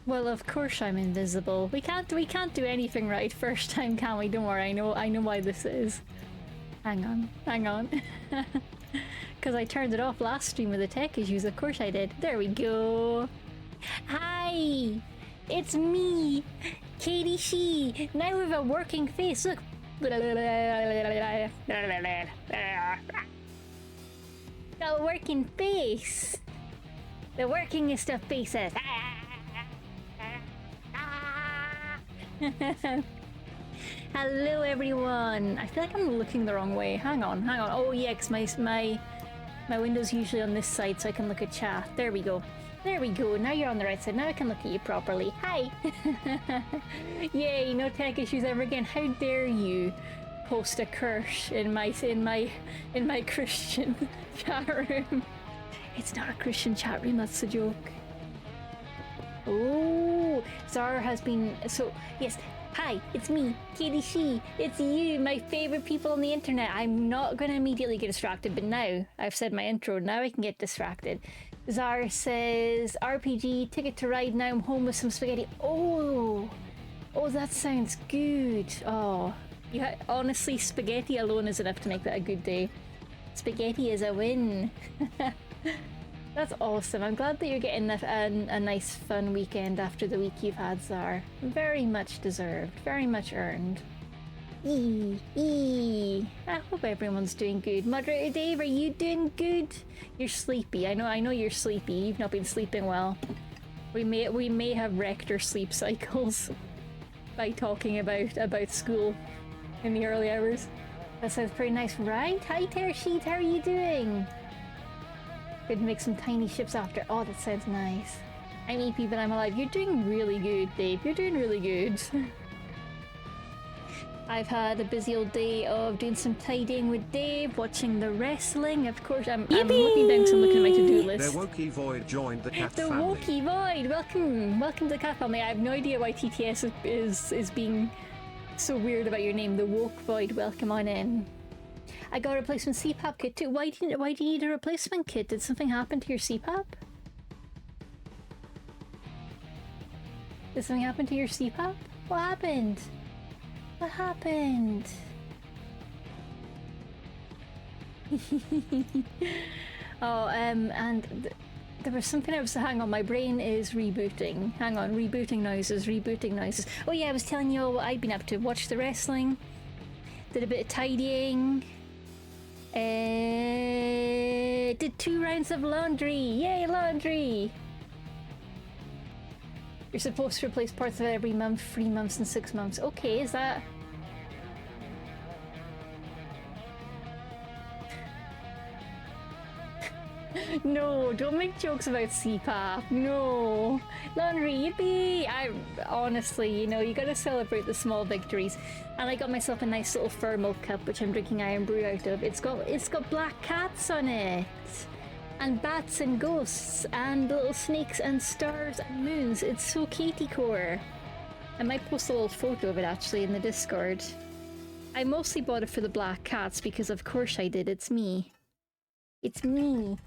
Well, of course I'm invisible. We can't do anything right first time, can we? Don't worry, I know why this is. Hang on. Because I turned it off last stream with the tech issues, of course I did. There we go. Hi! It's me, Katie She, now with a working face, look. Got a working face. The workingest of faces. Hello everyone! I feel like I'm looking the wrong way. Hang on. Oh yeah, 'cause my window's usually on this side so I can look at chat. There we go. Now you're on the right side. Now I can look at you properly. Hi! Yay, no tech issues ever again. How dare you post a curse in my Christian chat room. It's not a Christian chat room, that's a joke. Oh, Zara has been yes. Hi, it's me, Katie She. It's you, my favorite people on the internet. I'm not gonna immediately get distracted, but now I've said my intro. Now I can get distracted. Zara says, RPG, ticket to ride. Now I'm home with some spaghetti. Oh, that sounds good. Oh, honestly, spaghetti alone is enough to make that a good day. Spaghetti is a win. That's awesome. I'm glad that you're getting a nice fun weekend after the week you've had, Zar. Very much deserved. Very much earned. I hope everyone's doing good. Moderator Dave, are you doing good? You're sleepy. I know you're sleepy. You've not been sleeping well. We may have wrecked our sleep cycles by talking about school in the early hours. That sounds pretty nice, right? Hi Tersheet, how are you doing? Good to make some tiny ships after. Oh, that sounds nice. I'm EP, but I'm alive. You're doing really good, Dave. You're doing really good. I've had a busy old day of doing some tidying with Dave, watching the wrestling. Of course, I'm looking down, so I'm looking at my to-do list. The Wokey Void joined the cat family. The Wokey Void, welcome to the cat family. I have no idea why TTS is being so weird about your name. The Woke Void, welcome on in. I got a replacement CPAP kit too. Why do you need a replacement kit? Did something happen to your CPAP? Did something happen to your CPAP? What happened? What happened? Oh, and there was something else. Hang on, my brain is rebooting. Hang on, rebooting noises. Oh yeah, I was telling you all what I'd been up to. Watched the wrestling. Did a bit of tidying. Did 2 rounds of laundry. Yay, laundry! You're supposed to replace parts of it every month, 3 months and 6 months. Okay, is that... No, don't make jokes about CPAP. No. Laundry, yippee! Honestly, you know, you gotta celebrate the small victories. And I got myself a nice little thermal cup, which I'm drinking iron brew out of. It's got black cats on it. And bats and ghosts and little snakes and stars and moons. It's so Katie core. I might post a little photo of it actually in the Discord. I mostly bought it for the black cats because of course I did. It's me. It's me.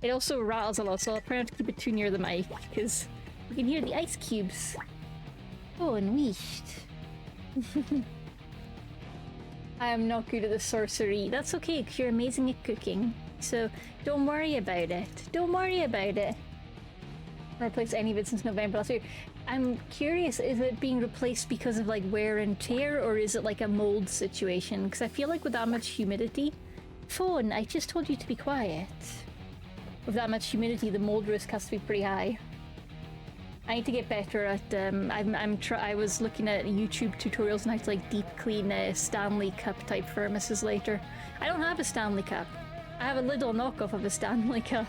It also rattles a lot, so I'll try not to keep it too near the mic because you can hear the ice cubes. Oh, unleashed. I am not good at the sorcery. That's okay, because you're amazing at cooking. So don't worry about it. Don't worry about it. I haven't replaced any of it since November last year. I'm curious, is it being replaced because of like wear and tear, or is it like a mold situation? Because I feel like with that much humidity... Phone, I just told you to be quiet. With that much humidity, the mold risk has to be pretty high. I need to get better at, I was looking at YouTube tutorials on how to like deep clean Stanley Cup type thermoses later. I don't have a Stanley Cup. I have a little knockoff of a Stanley Cup.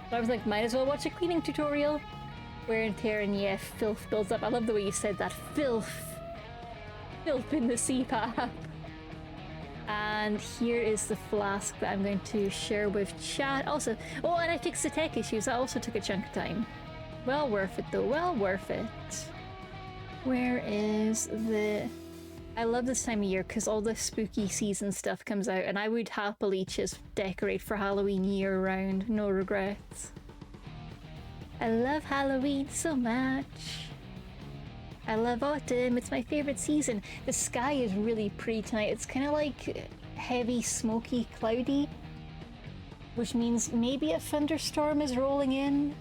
So I was like, might as well watch a cleaning tutorial. Wear and tear, and yeah, filth builds up. I love the way you said that. Filth. Filth in the CPAP. And here is the flask that I'm going to share with chat. Also, oh, and I fixed the tech issues. That also took a chunk of time. Well worth it though, well worth it. Where is the I love this time of year because all the spooky season stuff comes out, and I would happily just decorate for Halloween year round, no regrets. I love Halloween so much. I love autumn, it's my favorite season. The sky is really pretty tonight. It's kind of like heavy, smoky, cloudy, which means maybe a thunderstorm is rolling in.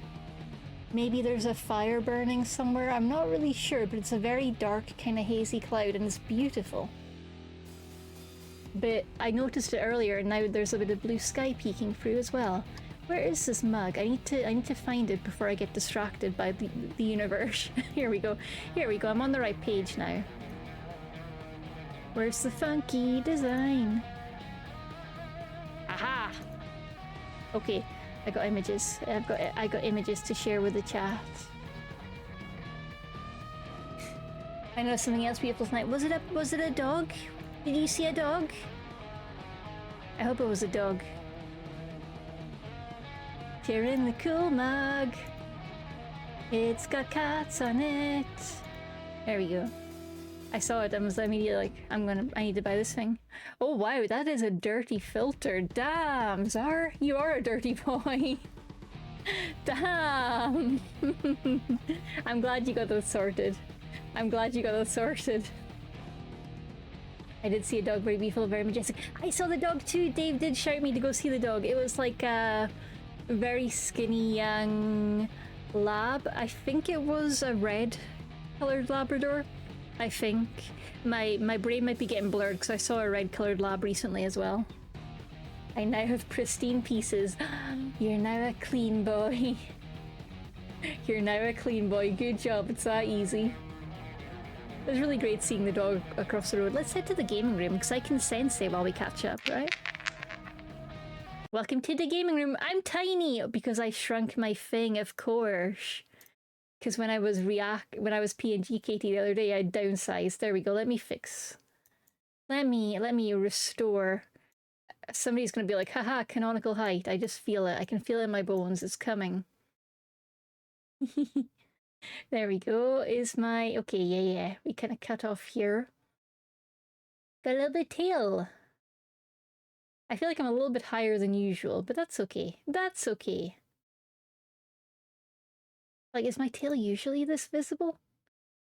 Maybe there's a fire burning somewhere. I'm not really sure, but it's a very dark, kind of hazy cloud, and it's beautiful. But I noticed it earlier, and now there's a bit of blue sky peeking through as well. Where is this mug? I need to find it before I get distracted by the universe. Here we go. Here we go. I'm on the right page now. Where's the funky design? Aha! Okay. I got images. I got images to share with the chat. I know something else beautiful tonight. Was it a dog? Did you see a dog? I hope it was a dog. Sharing the cool mug. It's got cats on it. There we go. I saw it and was immediately like, I need to buy this thing. Oh wow, that is a dirty filter. Damn, Zar, you are a dirty boy. Damn. I'm glad you got those sorted. I'm glad you got those sorted. I did see a dog, very beautiful, very majestic. I saw the dog too. Dave did shout me to go see the dog. It was like a very skinny young lab. I think it was a red colored Labrador. I think. My brain might be getting blurred because I saw a red coloured lab recently as well. I now have pristine pieces. You're now a clean boy. You're now a clean boy. Good job, it's that easy. It was really great seeing the dog across the road. Let's head to the gaming room because I can Sensei while we catch up, right? Welcome to the gaming room. I'm tiny because I shrunk my thing, of course. Because when I was PNG Katie the other day, I downsized. There we go. Let me fix. Let me restore. Somebody's gonna be like, haha, canonical height. I just feel it. I can feel it in my bones. It's coming. There we go. Is my okay? Yeah. We kind of cut off here. Got a little bit tail. I feel like I'm a little bit higher than usual, but that's okay. That's okay. Like, is my tail usually this visible?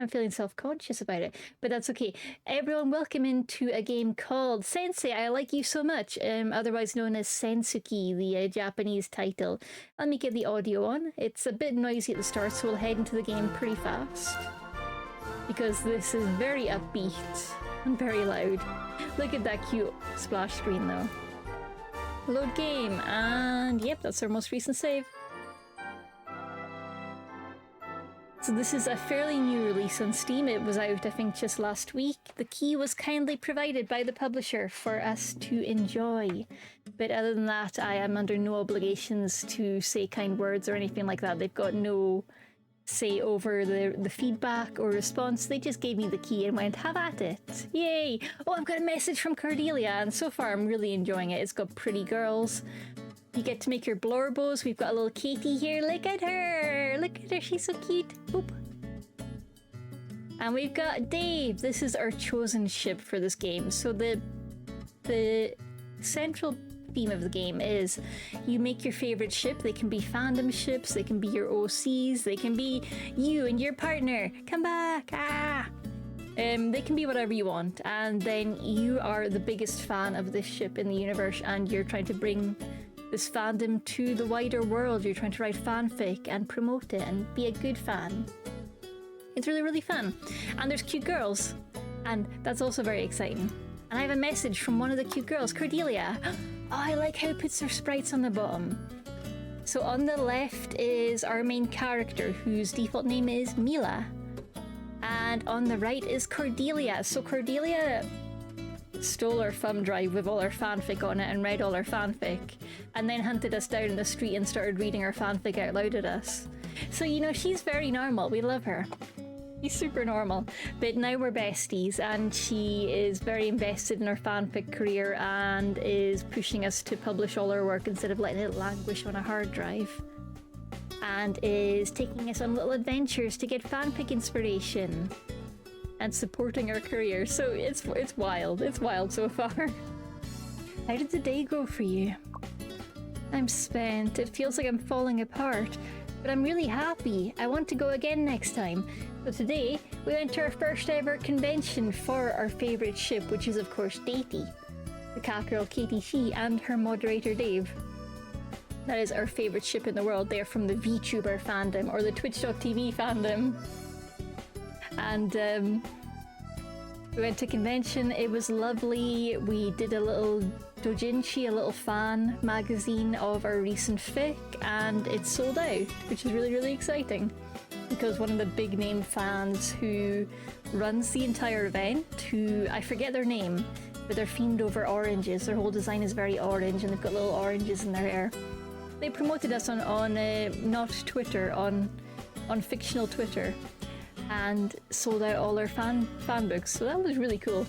I'm feeling self-conscious about it, but that's okay. Everyone, welcome into a game called Sensei, I Like You So Much, otherwise known as Sensuki, the Japanese title. Let me get the audio on. It's a bit noisy at the start, so we'll head into the game pretty fast. Because this is very upbeat and very loud. Look at that cute splash screen though. Load game, and yep, that's our most recent save. So this is a fairly new release on Steam. It was out, I think, just last week. The key was kindly provided by the publisher for us to enjoy. But other than that, I am under no obligations to say kind words or anything like that. They've got no say over the feedback or response. They just gave me the key and went, have at it. Yay! Oh, I've got a message from Cordelia, and so far I'm really enjoying it. It's got pretty girls. You get to make your blorbos. We've got a little Katie here. Look at her! Look at her, she's so cute. Boop. And we've got Dave. This is our chosen ship for this game. So the central theme of the game is you make your favorite ship. They can be fandom ships, they can be your OCs, they can be you and your partner. Come back! Ah! They can be whatever you want. And then you are the biggest fan of this ship in the universe and you're trying to bring this fandom to the wider world. You're trying to write fanfic and promote it and be a good fan. It's really, really fun. And there's cute girls. And that's also very exciting. And I have a message from one of the cute girls, Cordelia. Oh, I like how it puts their sprites on the bottom. So on the left is our main character, whose default name is Mila. And on the right is Cordelia. So Cordelia stole our thumb drive with all our fanfic on it and read all our fanfic, and then hunted us down in the street and started reading our fanfic out loud at us. So, you know, she's very normal. We love her. She's super normal. But now we're besties, and she is very invested in our fanfic career and is pushing us to publish all our work instead of letting it languish on a hard drive. And is taking us on little adventures to get fanfic inspiration. and supporting our career. So it's wild. It's wild so far. How did the day go for you? I'm spent. It feels like I'm falling apart, but I'm really happy. I want to go again next time. So today, we went to our first ever convention for our favourite ship, which is of course Datey, the cat girl Katie She, and her moderator Dave. That is our favourite ship in the world. They're from the VTuber fandom, or the Twitch.tv fandom. And we went to convention. It was lovely. We did a little doujinshi, a little fan magazine of our recent fic, and it sold out, which is really, really exciting. Because one of the big name fans who runs the entire event, who I forget their name, but they're themed over oranges. Their whole design is very orange, and they've got little oranges in their hair. They promoted us on not Twitter, on fictional Twitter, and sold out all their fan books. So that was really cool.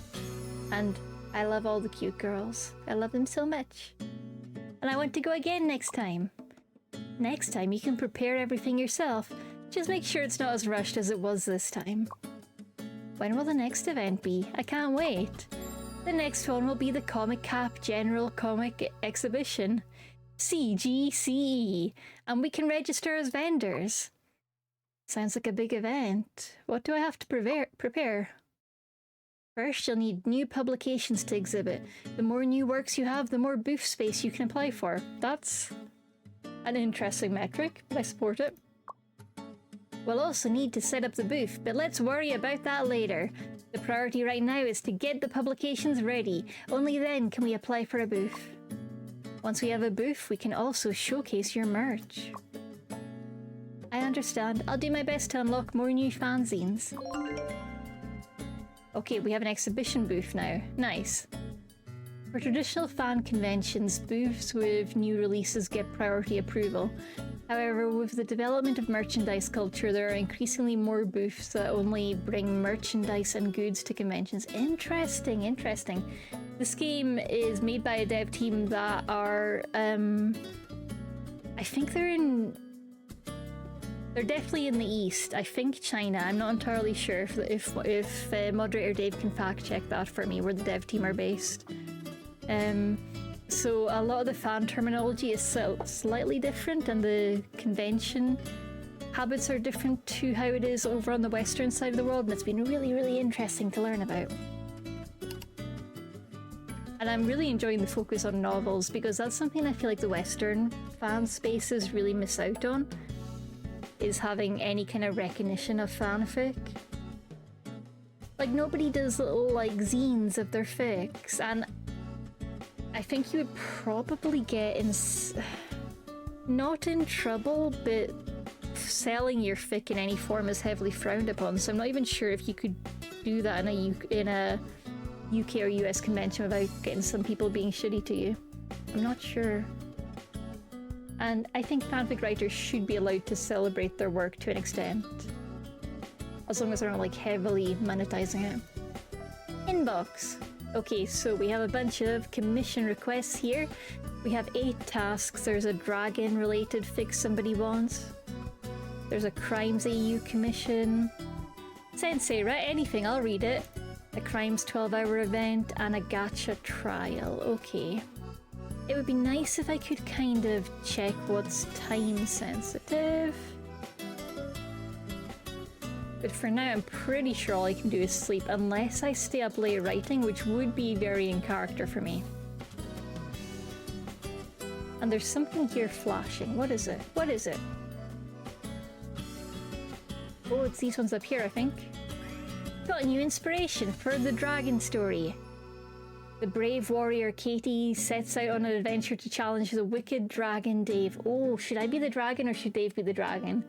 And I love all the cute girls. I love them so much. And I want to go again next time. Next time you can prepare everything yourself. Just make sure it's not as rushed as it was this time. When will the next event be? I can't wait. The next one will be the Comic Cap General Comic Exhibition. CGCE, and we can register as vendors. Sounds like a big event. What do I have to prepare? First, you'll need new publications to exhibit. The more new works you have, the more booth space you can apply for. That's an interesting metric, but I support it. We'll also need to set up the booth, but let's worry about that later. The priority right now is to get the publications ready. Only then can we apply for a booth. Once we have a booth, we can also showcase your merch. I understand. I'll do my best to unlock more new fanzines. Okay, we have an exhibition booth now. Nice. For traditional fan conventions, booths with new releases get priority approval. However, with the development of merchandise culture, there are increasingly more booths that only bring merchandise and goods to conventions. Interesting, interesting. This game is made by a dev team that are, I think they're definitely in the East. I think China. I'm not entirely sure if moderator Dave can fact check that for me, where the dev team are based. So a lot of the fan terminology is slightly different, and the convention habits are different to how it is over on the western side of the world, and it's been really, really interesting to learn about. And I'm really enjoying the focus on novels, because that's something I feel like the Western fan spaces really miss out on, is having any kind of recognition of fanfic. Like, nobody does little, like, zines of their fics, and I think you would probably get not in trouble, but selling your fic in any form is heavily frowned upon, so I'm not even sure if you could do that in a UK or US convention without getting some people being shitty to you. I'm not sure. And I think fanfic writers should be allowed to celebrate their work to an extent, as long as they're not like heavily monetizing it. Inbox. Okay, so we have a bunch of commission requests here. We have 8 tasks. There's a dragon related fic somebody wants. There's a Crimes AU commission. Sensei, right? Anything, I'll read it. A Crimes 12-hour event and a gacha trial. Okay. It would be nice if I could kind of check what's time sensitive. But for now, I'm pretty sure all I can do is sleep, unless I stay up late writing, which would be very in character for me. And there's something here flashing. What is it? What is it? Oh, it's these ones up here, I think. Got a new inspiration for the dragon story. The brave warrior Katie sets out on an adventure to challenge the wicked dragon Dave. Oh, should I be the dragon or should Dave be the dragon?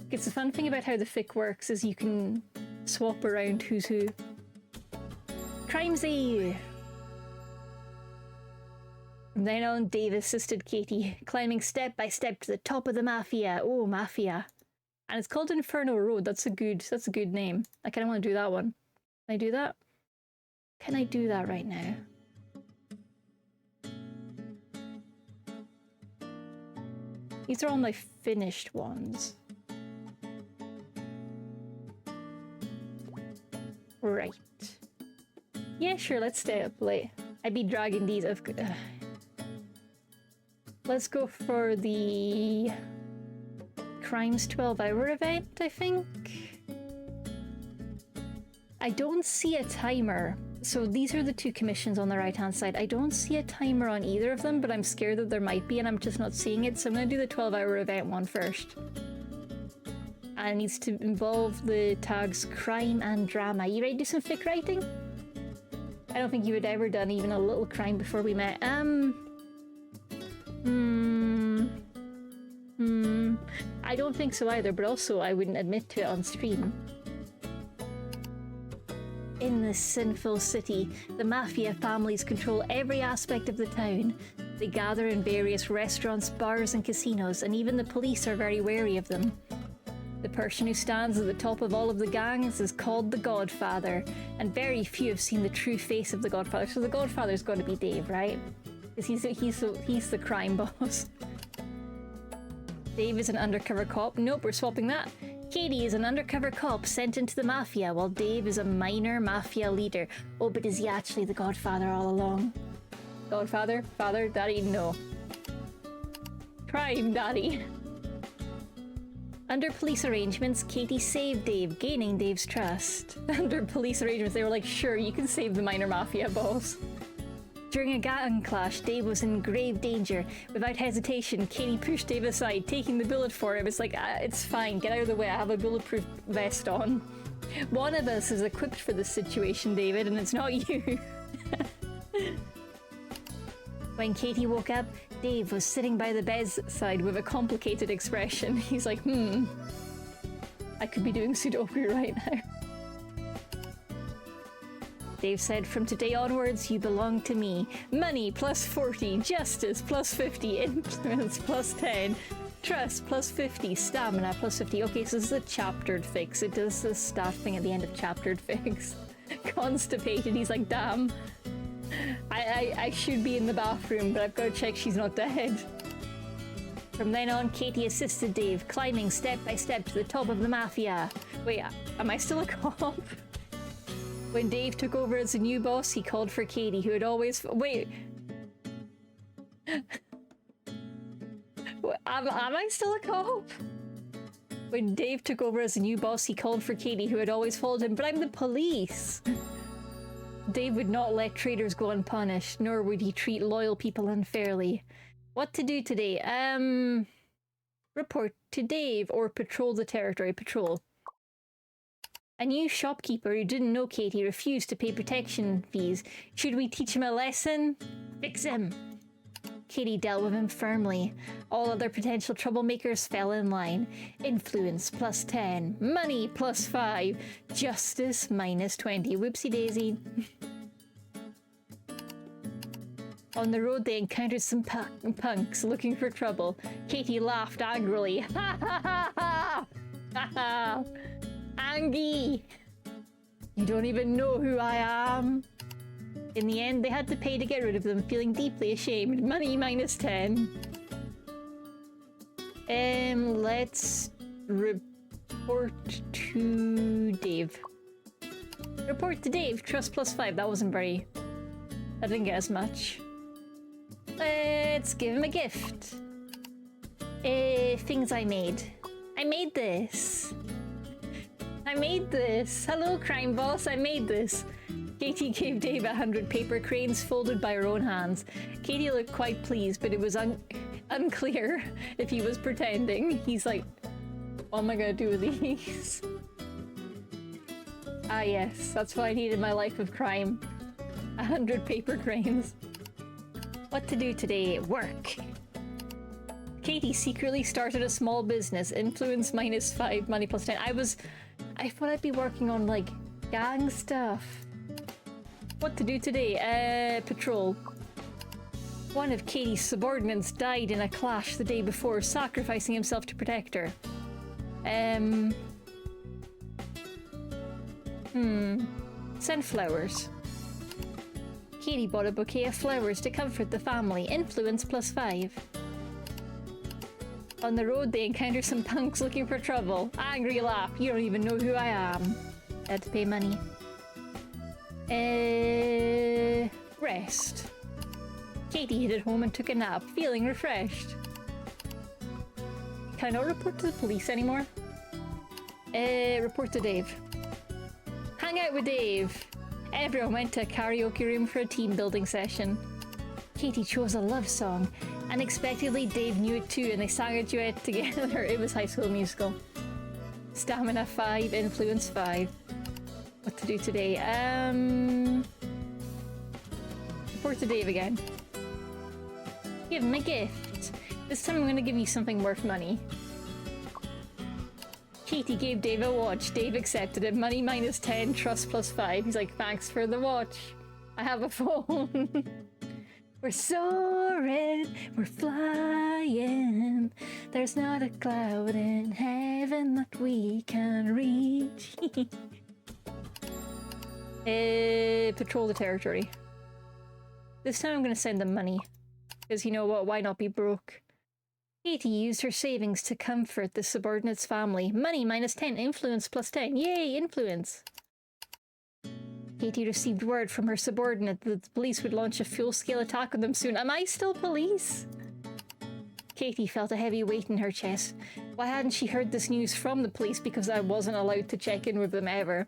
It's the fun thing about how the fic works is you can swap around who's who. Crimes AU. From then on, Dave assisted Katie, climbing step by step to the top of the Mafia. Oh, Mafia. And it's called Inferno Road. That's a good name. I kind of want to do that one. Can I do that? Can I do that right now? These are all my finished ones. Right. Yeah, sure, let's stay up late. I'd be dragging these. Let's go for the Crimes 12-hour event, I think. I don't see a timer. So these are the two commissions on the right-hand side. I don't see a timer on either of them, but I'm scared that there might be, and I'm just not seeing it. So I'm going to do the 12-hour event one first. And it needs to involve the tags crime and drama. You ready to do some fic writing? I don't think you had ever done even a little crime before we met. I don't think so either, but also I wouldn't admit to it on stream. In this sinful city, the mafia families control every aspect of the town. They gather in various restaurants, bars, and casinos, and even the police are very wary of them. The person who stands at the top of all of the gangs is called the Godfather, and very few have seen the true face of the Godfather. So the Godfather's got to be Dave, right? Because he's the crime boss. Dave is an undercover cop. Nope, we're swapping that. Katie is an undercover cop sent into the mafia, while Dave is a minor mafia leader. Oh, but is he actually the Godfather all along? Godfather? Father? Daddy? No. Crime Daddy. Under police arrangements, Katie saved Dave, gaining Dave's trust. Under police arrangements, they were like, sure, you can save the minor mafia boss. During a gang clash, Dave was in grave danger. Without hesitation, Katie pushed Dave aside, taking the bullet for him. It's like, it's fine, get out of the way, I have a bulletproof vest on. One of us is equipped for this situation, David, and it's not you. When Katie woke up, Dave was sitting by the bedside with a complicated expression. He's like, I could be doing Sudoku right now. Dave said, from today onwards, you belong to me. Money plus 40, justice plus 50, influence plus 10, trust plus 50, stamina plus 50. Okay, so this is a chaptered fix. It does the stat thing at the end of chaptered fix. Constipated, he's like, damn. I should be in the bathroom, but I've got to check she's not dead. From then on, Katie assisted Dave, climbing step by step to the top of the mafia. Wait, am I still a cop? When Dave took over as a new boss, he called for Katie, who had always... Wait. Am I still a cop? When Dave took over as a new boss, he called for Katie, who had always followed him. But I'm the police! Dave would not let traitors go unpunished, nor would he treat loyal people unfairly. What to do today? Report to Dave, or patrol the territory. Patrol. A new shopkeeper who didn't know Katie refused to pay protection fees. Should we teach him a lesson? Fix him! Katie dealt with him firmly. All other potential troublemakers fell in line. Influence plus 10. Money plus 5. Justice minus 20. Whoopsie daisy. On the road, they encountered some punks looking for trouble. Katie laughed angrily. Ha ha ha ha! Ha ha! Angie! You don't even know who I am. In the end, they had to pay to get rid of them, feeling deeply ashamed. Money minus 10. Let's report to Dave. Report to Dave. Trust plus 5. That wasn't very... I didn't get as much. Let's give him a gift. Things I made. I made this. I made this. Hello, crime boss. I made this. Katie gave Dave 100 paper cranes folded by her own hands. Katie looked quite pleased, but it was unclear if he was pretending. He's like, what am I gonna do with these? Ah yes, that's what I need in my life of crime. 100 paper cranes. What to do today? Work. Katie secretly started a small business. Influence minus 5, money plus 10. I thought I'd be working on, like, gang stuff. What to do today? Patrol. One of Katie's subordinates died in a clash the day before, sacrificing himself to protect her. Send flowers. Katie bought a bouquet of flowers to comfort the family. Influence plus 5. On the road, they encounter some punks looking for trouble. Angry laugh. You don't even know who I am. Had to pay money. Rest. Katie hid at home and took a nap, feeling refreshed. Can I not report to the police anymore? Report to Dave. Hang out with Dave. Everyone went to a karaoke room for a team building session. Katie chose a love song. Unexpectedly, Dave knew it too, and they sang a duet together. It was High School Musical. Stamina 5, influence 5. What to do today? Report to Dave again. Give him a gift. This time I'm going to give you something worth money. Katie gave Dave a watch. Dave accepted it. Money minus 10, trust plus 5. He's like, thanks for the watch. I have a phone. We're soaring, we're flying. There's not a cloud in heaven that we can reach. Patrol the territory. This time I'm going to send them money. Because you know what, why not be broke? Katie used her savings to comfort the subordinate's family. Money minus 10, influence plus 10. Yay, influence! Katie received word from her subordinate that the police would launch a full-scale attack on them soon. Am I still police? Katie felt a heavy weight in her chest. Why hadn't she heard this news from the police? Because I wasn't allowed to check in with them ever.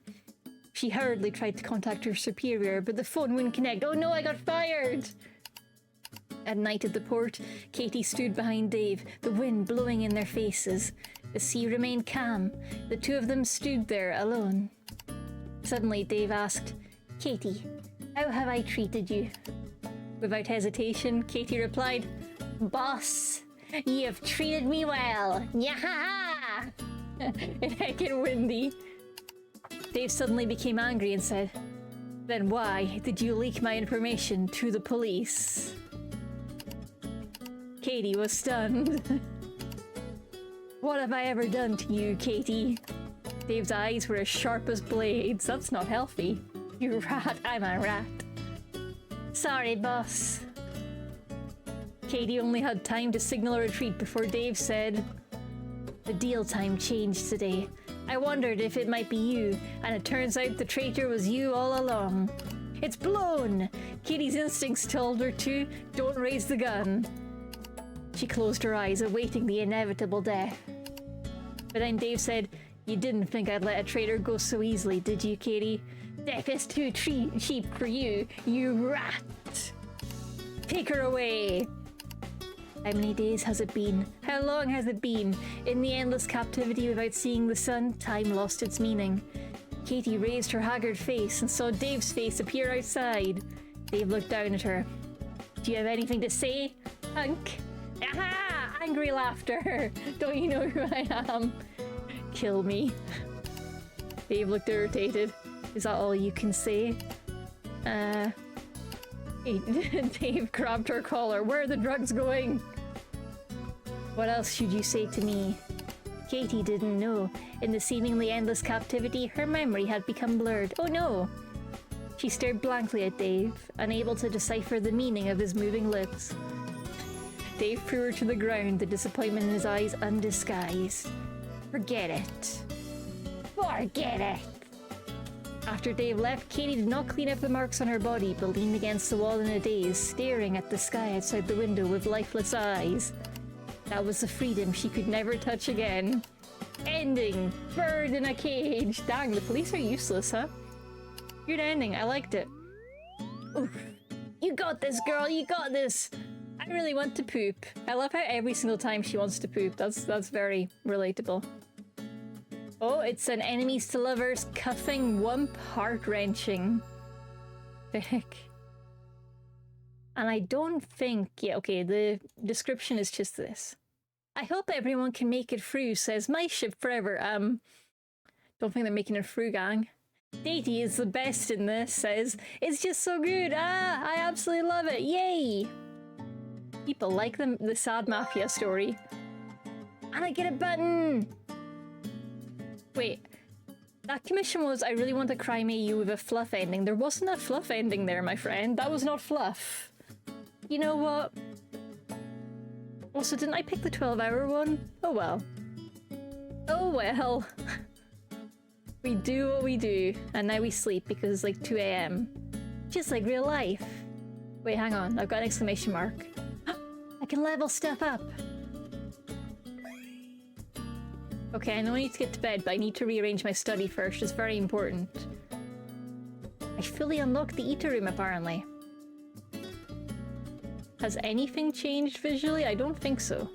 She hurriedly tried to contact her superior, but the phone wouldn't connect. Oh no, I got fired! At night at the port, Katie stood behind Dave, the wind blowing in their faces. The sea remained calm. The two of them stood there alone. Suddenly, Dave asked, Katie, how have I treated you? Without hesitation, Katie replied, Boss, you have treated me well. Yaha! It heckin' windy. Dave suddenly became angry and said, Then why did you leak my information to the police? Katie was stunned. What have I ever done to you, Katie? Dave's eyes were as sharp as blades. That's not healthy. You rat, I'm a rat. Sorry, boss. Katie only had time to signal a retreat before Dave said, The deal time changed today. I wondered if it might be you, and it turns out the traitor was you all along. It's blown! Katie's instincts told her to, don't raise the gun. She closed her eyes, awaiting the inevitable death. But then Dave said, You didn't think I'd let a traitor go so easily, did you, Katie? Death is too cheap for you, you rat! Take her away! How many days has it been? How long has it been? In the endless captivity without seeing the sun, time lost its meaning. Katie raised her haggard face and saw Dave's face appear outside. Dave looked down at her. Do you have anything to say, hunk? Aha! Angry laughter! Don't you know who I am? Kill me. Dave looked irritated. Is that all you can say? Dave grabbed her collar. Where are the drugs going? What else should you say to me? Katie didn't know. In the seemingly endless captivity, her memory had become blurred. Oh no! She stared blankly at Dave, unable to decipher the meaning of his moving lips. Dave threw her to the ground, the disappointment in his eyes undisguised. Forget it. Forget it! After Dave left, Katie did not clean up the marks on her body, but leaned against the wall in a daze, staring at the sky outside the window with lifeless eyes. That was the freedom she could never touch again. Ending! Bird in a cage! Dang, the police are useless, huh? Good ending, I liked it. Oof. You got this, girl, you got this! I really want to poop. I love how every single time she wants to poop. That's very relatable. Oh, it's an enemies to lovers cuffing wump, heart-wrenching. The heck? And I don't think... Yeah, okay, the description is just this. I hope everyone can make it through, says my ship forever. Don't think they're making it through, gang. Katie is the best in this, says, it's just so good. Ah, I absolutely love it. Yay! People like the sad mafia story. And I get a button! Wait, that commission was I really want to crime AU with a fluff ending. There wasn't a fluff ending there, my friend. That was not fluff. You know what? Also, didn't I pick the 12-hour one? Oh well. Oh well. We do what we do, and now we sleep because it's like 2 a.m. Just like real life. Wait, hang on. I've got an exclamation mark. I can level stuff up. Okay, I know I need to get to bed, but I need to rearrange my study first. It's very important. I fully unlocked the eater room, apparently. Has anything changed visually? I don't think so.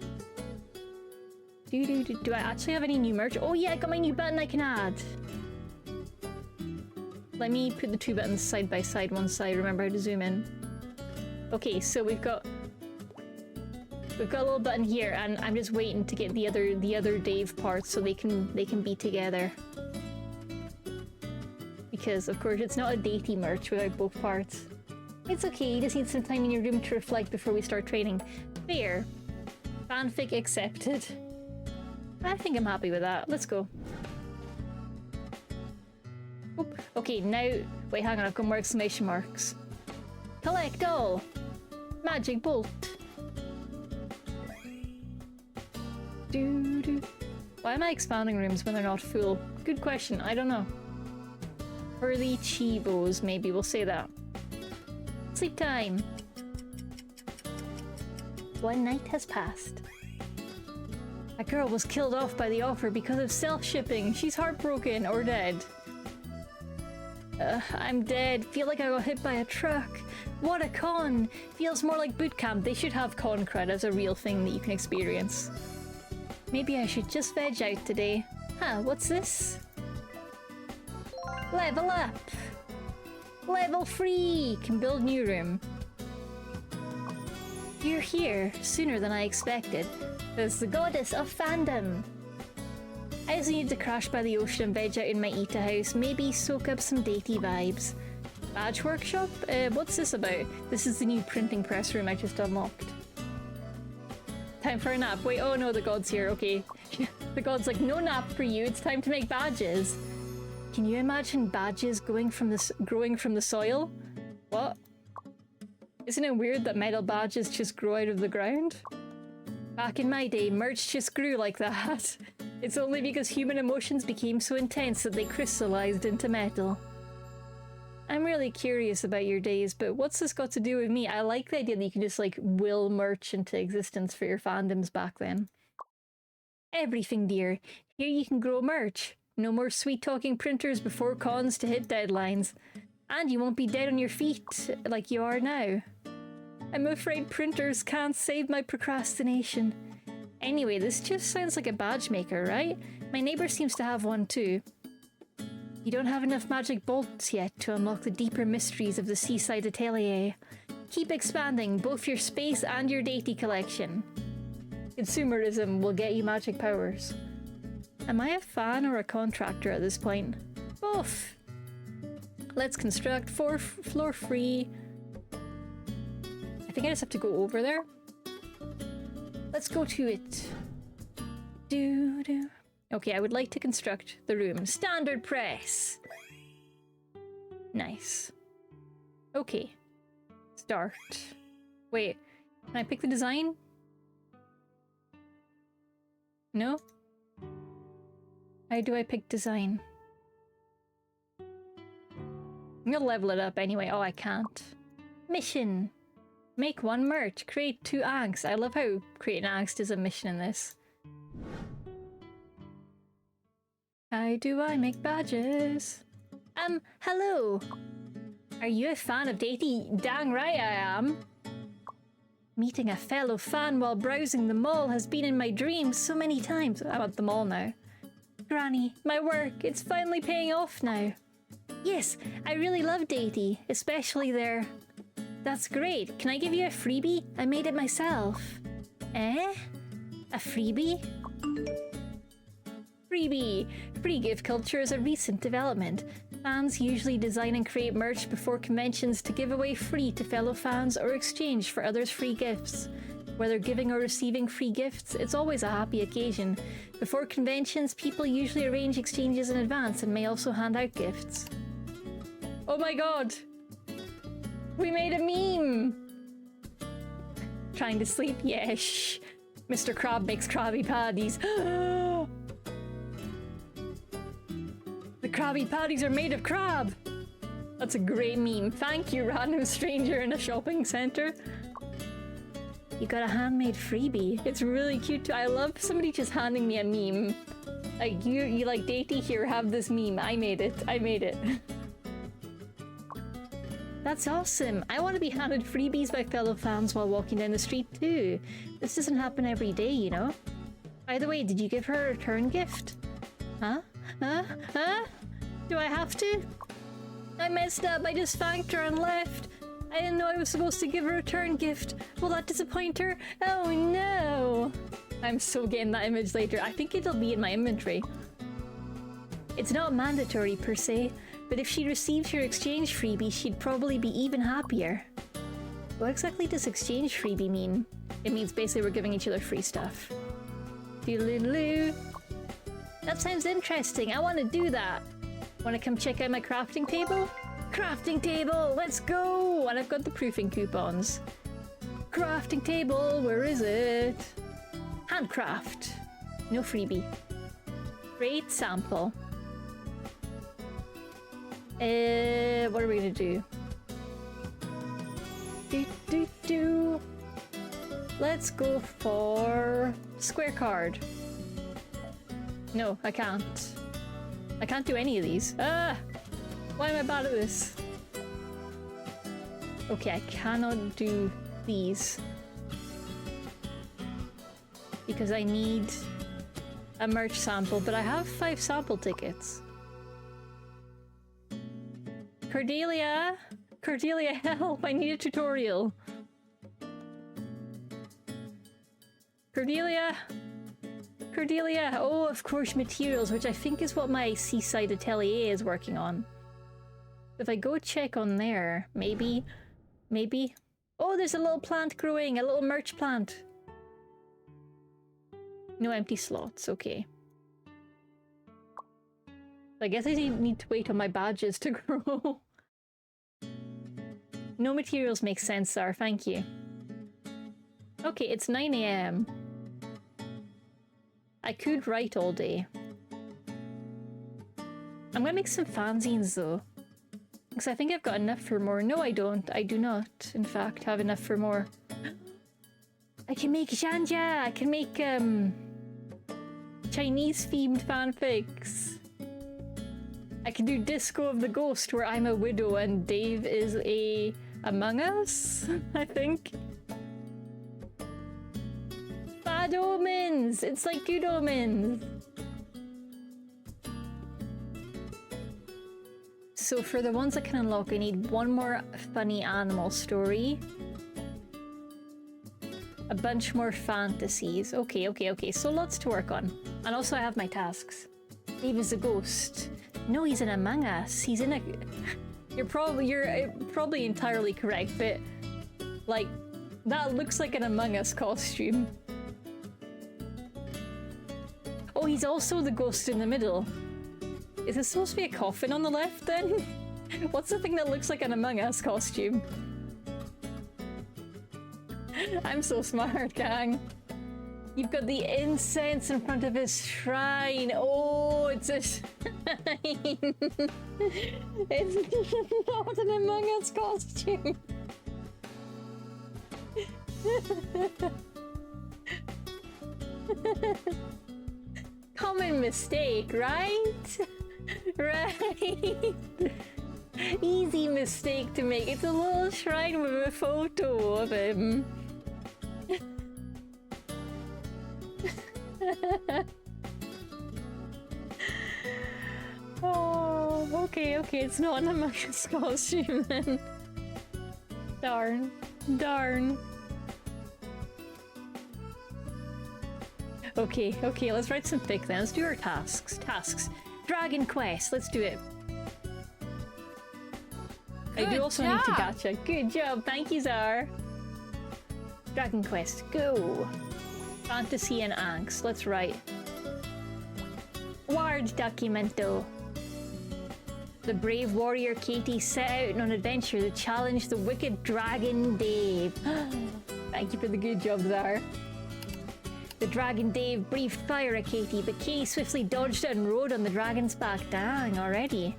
Do I actually have any new merch? Oh yeah, I got my new button I can add. Let me put the two buttons side by side once I remember how to zoom in. Okay, so we've got a little button here, and I'm just waiting to get the other Dave parts so they can be together. Because of course it's not a datey merch without both parts. It's okay, you just need some time in your room to reflect before we start training. Fair. Fanfic accepted. I think I'm happy with that. Let's go. Oop. Okay, now... Wait, hang on, I've got more exclamation marks. Collect all! Magic bolt! Doo-doo. Why am I expanding rooms when they're not full? Good question, I don't know. Early Chivos, maybe, we'll say that. Sleep time! One night has passed. A girl was killed off by the offer because of self-shipping. She's heartbroken or dead. I'm dead. Feel like I got hit by a truck. What a con! Feels more like boot camp. They should have con cred as a real thing that you can experience. Maybe I should just veg out today. Huh, what's this? Level up! Level 3! Can build new room. You're here sooner than I expected. As the goddess of fandom. I just need to crash by the ocean and veg out in my Ita house. Maybe soak up some datey vibes. Badge workshop? What's this about? This is the new printing press room I just unlocked. Time for a nap. Wait, oh no, the god's here. Okay. The god's like, no nap for you. It's time to make badges. Can you imagine badges growing from the soil? What? Isn't it weird that metal badges just grow out of the ground? Back in my day, merch just grew like that. It's only because human emotions became so intense that they crystallized into metal. I'm really curious about your days, but what's this got to do with me? I like the idea that you can just like will merch into existence for your fandoms back then. Everything, dear. Here you can grow merch. No more sweet-talking printers before cons to hit deadlines. And you won't be dead on your feet like you are now. I'm afraid printers can't save my procrastination. Anyway, this just sounds like a badge maker, right? My neighbor seems to have one too. You don't have enough magic bolts yet to unlock the deeper mysteries of the Seaside Atelier. Keep expanding both your space and your datey collection. Consumerism will get you magic powers. Am I a fan or a contractor at this point? Both! Let's construct floor free. I think I just have to go over there. Let's go to it. Okay, I would like to construct the room. Standard press! Nice. Okay. Start. Wait, can I pick the design? No? How do I pick design? I'm gonna level it up anyway. Oh, I can't. Mission! Make one merch. Create 2 angst. I love how creating angst is a mission in this. How do I make badges? Hello! Are you a fan of datey? Dang right I am! Meeting a fellow fan while browsing the mall has been in my dreams so many times. I'm at the mall now. Granny, my work, it's finally paying off now. Yes, I really love datey, especially their... That's great. Can I give you a freebie? I made it myself. Eh? A freebie? Freebie! Free gift culture is a recent development. Fans usually design and create merch before conventions to give away free to fellow fans or exchange for others' free gifts. Whether giving or receiving free gifts, it's always a happy occasion. Before conventions, people usually arrange exchanges in advance and may also hand out gifts. Oh my god! We made a meme! Trying to sleep? Yeah, shh. Mr. Crab makes Krabby Patties. The Krabby Patties are made of crab! That's a great meme. Thank you, random stranger in a shopping center. You got a handmade freebie. It's really cute too. I love somebody just handing me a meme. Like, you like, Datey, here, have this meme. I made it. I made it. That's awesome. I want to be handed freebies by fellow fans while walking down the street too. This doesn't happen every day, you know? By the way, did you give her a return gift? Huh? Huh? Do I have to? I messed up. I just thanked her and left. I didn't know I was supposed to give her a return gift. Will that disappoint her? Oh no! I'm so getting that image later. I think it'll be in my inventory. It's not mandatory per se, but if she receives your exchange freebie, she'd probably be even happier. What exactly does exchange freebie mean? It means basically we're giving each other free stuff. Doodaloo. That sounds interesting. I want to do that. Want to come check out my crafting table? Crafting table, let's go! And I've got the proofing coupons. Crafting table, where is it? Handcraft. No freebie. Great sample. What are we gonna do? Let's go for square card. No, I can't. I can't do any of these. Ah! Why am I bad at this? Okay, I cannot do these. Because I need a merch sample, but I have 5 sample tickets. Cordelia! Cordelia, help! I need a tutorial. Cordelia! Cordelia! Oh, of course, materials, which I think is what my Seaside Atelier is working on. If I go check on there, maybe... Oh, there's a little plant growing, a little merch plant. No empty slots, okay. I guess I need to wait on my badges to grow. No materials makes sense, Sar, thank you. Okay, it's 9 AM. I could write all day. I'm gonna make some fanzines though. Because I think I've got enough for more. No, I don't. I do not, in fact, have enough for more. I can make Janja! I can make, Chinese-themed fanfics. I can do Disco of the Ghost, where I'm a widow and Dave is a Among Us, I think. Bad omens! It's like good omens! So for the ones I can unlock, I need one more funny animal story. A bunch more fantasies. Okay. So lots to work on. And also I have my tasks. Dave is a ghost. No, he's an Among Us. He's in a... You're probably entirely correct, but... Like, that looks like an Among Us costume. Oh, he's also the ghost in the middle. Is it supposed to be a coffin on the left then? What's the thing that looks like an Among Us costume? I'm so smart, gang. You've got the incense in front of his shrine. Oh, it's a shrine. It's not an Among Us costume. Common mistake, right? Right. Easy mistake to make. It's a little shrine with a photo of him. Oh, okay, it's not an Among Us costume then. Darn. Okay, let's write some fic then. Let's do our tasks. Dragon Quest, let's do it. I do also need to gacha. Good job, thank you, Zar. Dragon Quest, go. Fantasy and angst, let's write. Ward documento. The brave warrior Katie set out on an adventure to challenge the wicked dragon Dave. Thank you for the good job, Zar. The dragon Dave breathed fire at Katie, but Katie swiftly dodged it and rode on the dragon's back. Dang, already.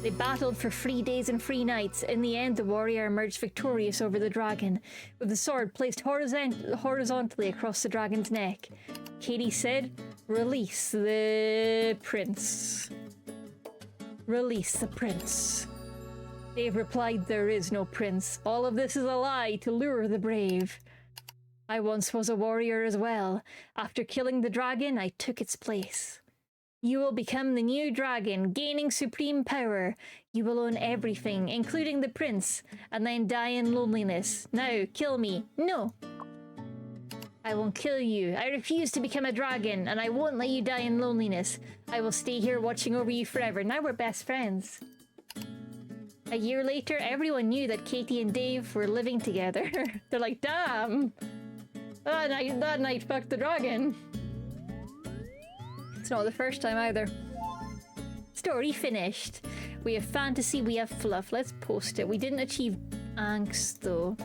They battled for 3 days and 3 nights. In the end, the warrior emerged victorious over the dragon, with the sword placed horizontally across the dragon's neck. Katie said, "Release the prince. Release the prince." Dave replied, "There is no prince. All of this is a lie to lure the brave. I once was a warrior as well. After killing the dragon, I took its place. You will become the new dragon, gaining supreme power. You will own everything, including the prince, and then die in loneliness. Now, kill me." "No. I won't kill you. I refuse to become a dragon, and I won't let you die in loneliness. I will stay here watching over you forever." Now we're best friends. A year later, everyone knew that Katie and Dave were living together. They're like, damn! That night fucked the dragon. It's not the first time either. Story finished. We have fantasy, we have fluff. Let's post it. We didn't achieve angst though.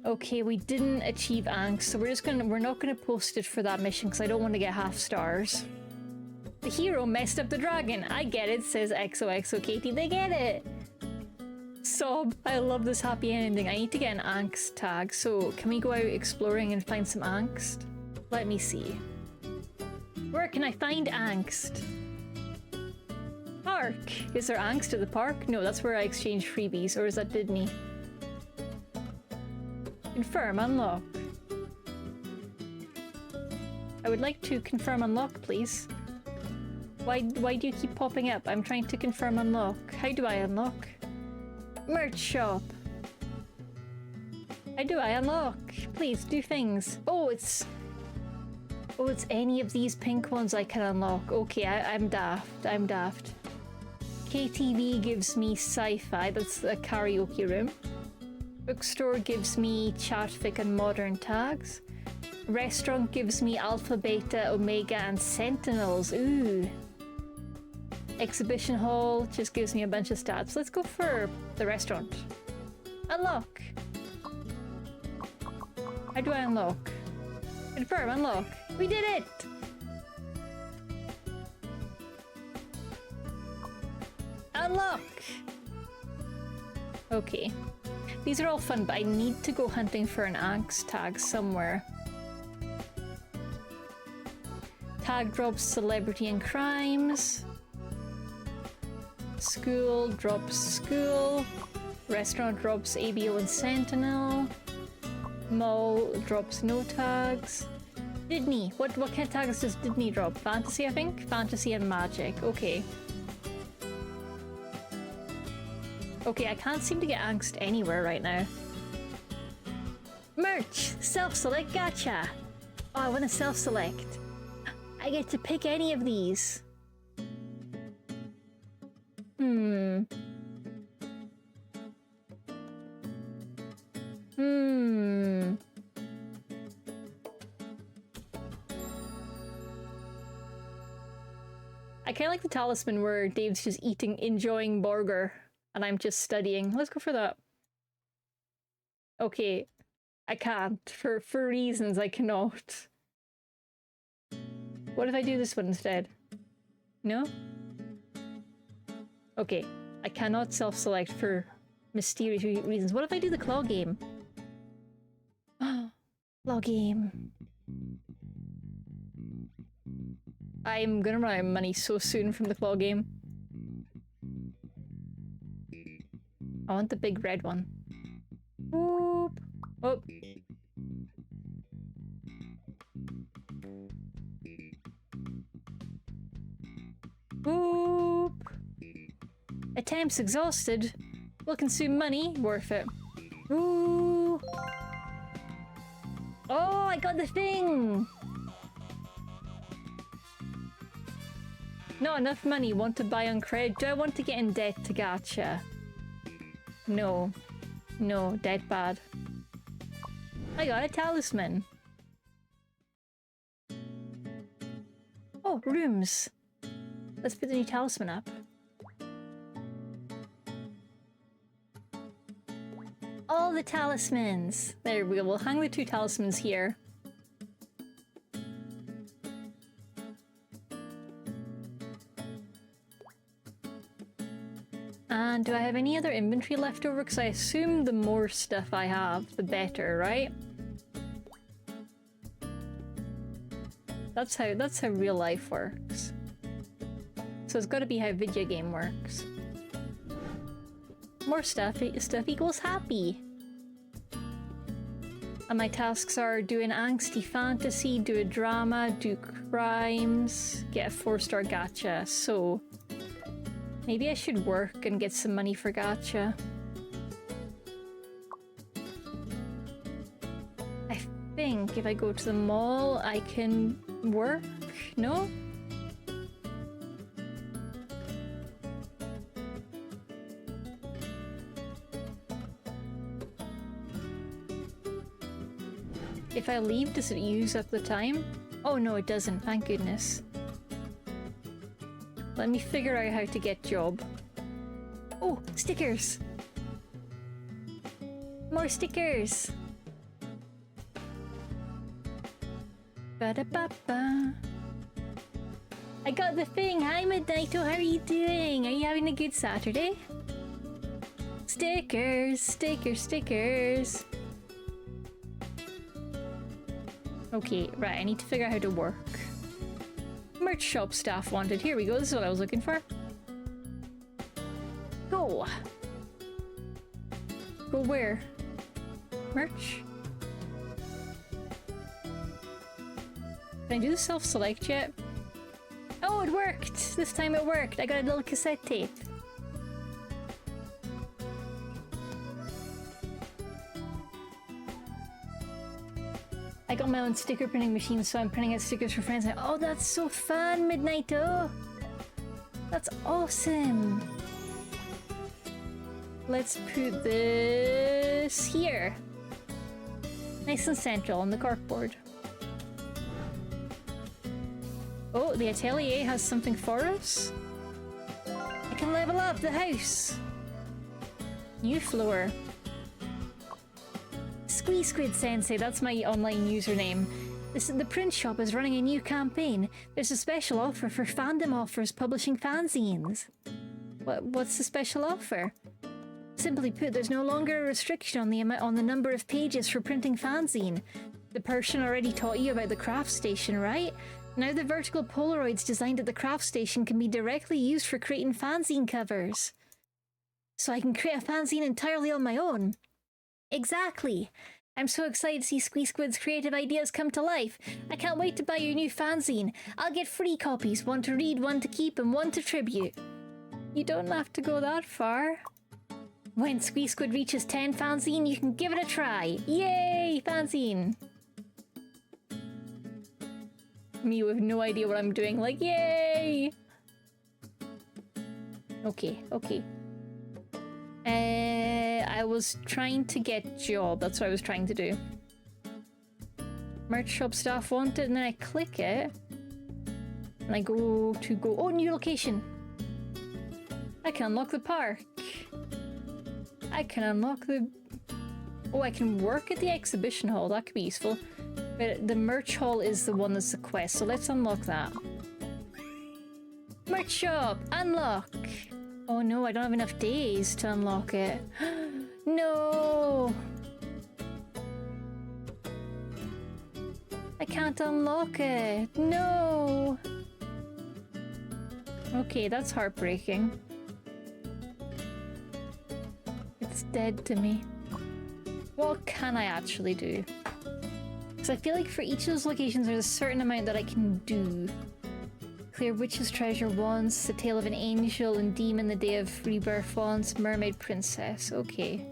Okay, we didn't achieve angst, so we're not gonna post it for that mission because I don't want to get half stars. The hero messed up the dragon. I get it, says XOXO Katie. They get it. Sob. I love this happy ending. I need to get an angst tag. So can we go out exploring and find some angst? Let me see. Where can I find angst? Park. Is there angst at the park? No, that's where I exchange freebies. Or is that Disney? Confirm unlock. I would like to confirm unlock, please. Why do you keep popping up? I'm trying to confirm unlock. How do I unlock? Merch shop. How do I unlock? Please do things. Oh, it's any of these pink ones I can unlock. Okay, I'm daft. I'm daft. KTV gives me sci-fi. That's a karaoke room. Bookstore gives me chatfic and modern tags. Restaurant gives me alpha, beta, omega, and sentinels. Ooh. Exhibition hall just gives me a bunch of stats. Let's go for the restaurant. Unlock. How do I unlock? Confirm, unlock. We did it! Unlock! Okay. These are all fun, but I need to go hunting for an angst tag somewhere. Tag drops celebrity and crimes. School drops school. Restaurant drops ABO and sentinel. Mall drops no tags. Disney. What kind of tags does Disney drop? Fantasy, I think? Fantasy and magic. Okay. Okay, I can't seem to get angst anywhere right now. Merch! Self-select gacha! Oh, I want to self-select. I get to pick any of these. I kind of like the talisman where Dave's just enjoying burger, and I'm just studying. Let's go for that. Okay, I can't. For reasons I cannot. What if I do this one instead? No? Okay, I cannot self-select for mysterious reasons. What if I do the claw game? Claw game. I'm gonna run out of money so soon from the claw game. I want the big red one. Whoop! Oh. Whoop! Attempts exhausted. Will consume money. Worth it. Ooh! Oh, I got the thing! Not enough money. Want to buy on credit? Do I want to get in debt to gacha? No. No, dead bad. I got a talisman. Oh, rooms. Let's put the new talisman up. all the talismans. There we go. We'll hang the 2 talismans here. And do I have any other inventory left over? Because I assume the more stuff I have, the better, right? That's how real life works. So it's got to be how video game works. More stuff equals happy. And my tasks are do an angsty fantasy, do a drama, do crimes, get a 4-star gacha. So maybe I should work and get some money for gacha. I think if I go to the mall, I can work? No? If I leave, does it use up the time? Oh no, it doesn't, thank goodness. Let me figure out how to get job. Oh, stickers! More stickers! Ba-da-ba-ba. I got the thing! Hi Midnighto, how are you doing? Are you having a good Saturday? Stickers! Stickers, stickers! Okay, right, I need to figure out how to work. Merch shop staff wanted. Here we go, this is what I was looking for. Go! Go where? Merch? Can I do the self-select yet? Oh, it worked! This time it worked! I got a little cassette tape. I got my own sticker printing machine, so I'm printing out stickers for friends. Oh, that's so fun, Midnighto! That's awesome! Let's put this here. Nice and central on the corkboard. Oh, the atelier has something for us. I can level up the house. New floor. Squid Sensei, that's my online username. The print shop is running a new campaign. There's a special offer for fandom offers publishing fanzines. What's the special offer? Simply put, there's no longer a restriction on the number of pages for printing fanzine. The person already taught you about the craft station, right? Now the vertical Polaroids designed at the craft station can be directly used for creating fanzine covers. So I can create a fanzine entirely on my own. Exactly! I'm so excited to see Squid's creative ideas come to life. I can't wait to buy your new fanzine. I'll get free copies, one to read, one to keep, and one to tribute. You don't have to go that far. When Squid reaches 10 fanzine, you can give it a try. Yay, fanzine! Me with no idea what I'm doing, like, yay! Okay. I was trying to get job, that's what I was trying to do. Merch shop staff wanted, and then I click it. And I go, oh, new location! I can unlock the park. I can unlock the... Oh, I can work at the exhibition hall, that could be useful. But the merch hall is the one that's the quest, so let's unlock that. Merch shop! Unlock! Oh no, I don't have enough days to unlock it. No! I can't unlock it. No! Okay, that's heartbreaking. It's dead to me. What can I actually do? Because I feel like for each of those locations there's a certain amount that I can do. Clear Witch's Treasure once, The Tale of an Angel and Demon, The Day of Rebirth once, Mermaid Princess. Okay.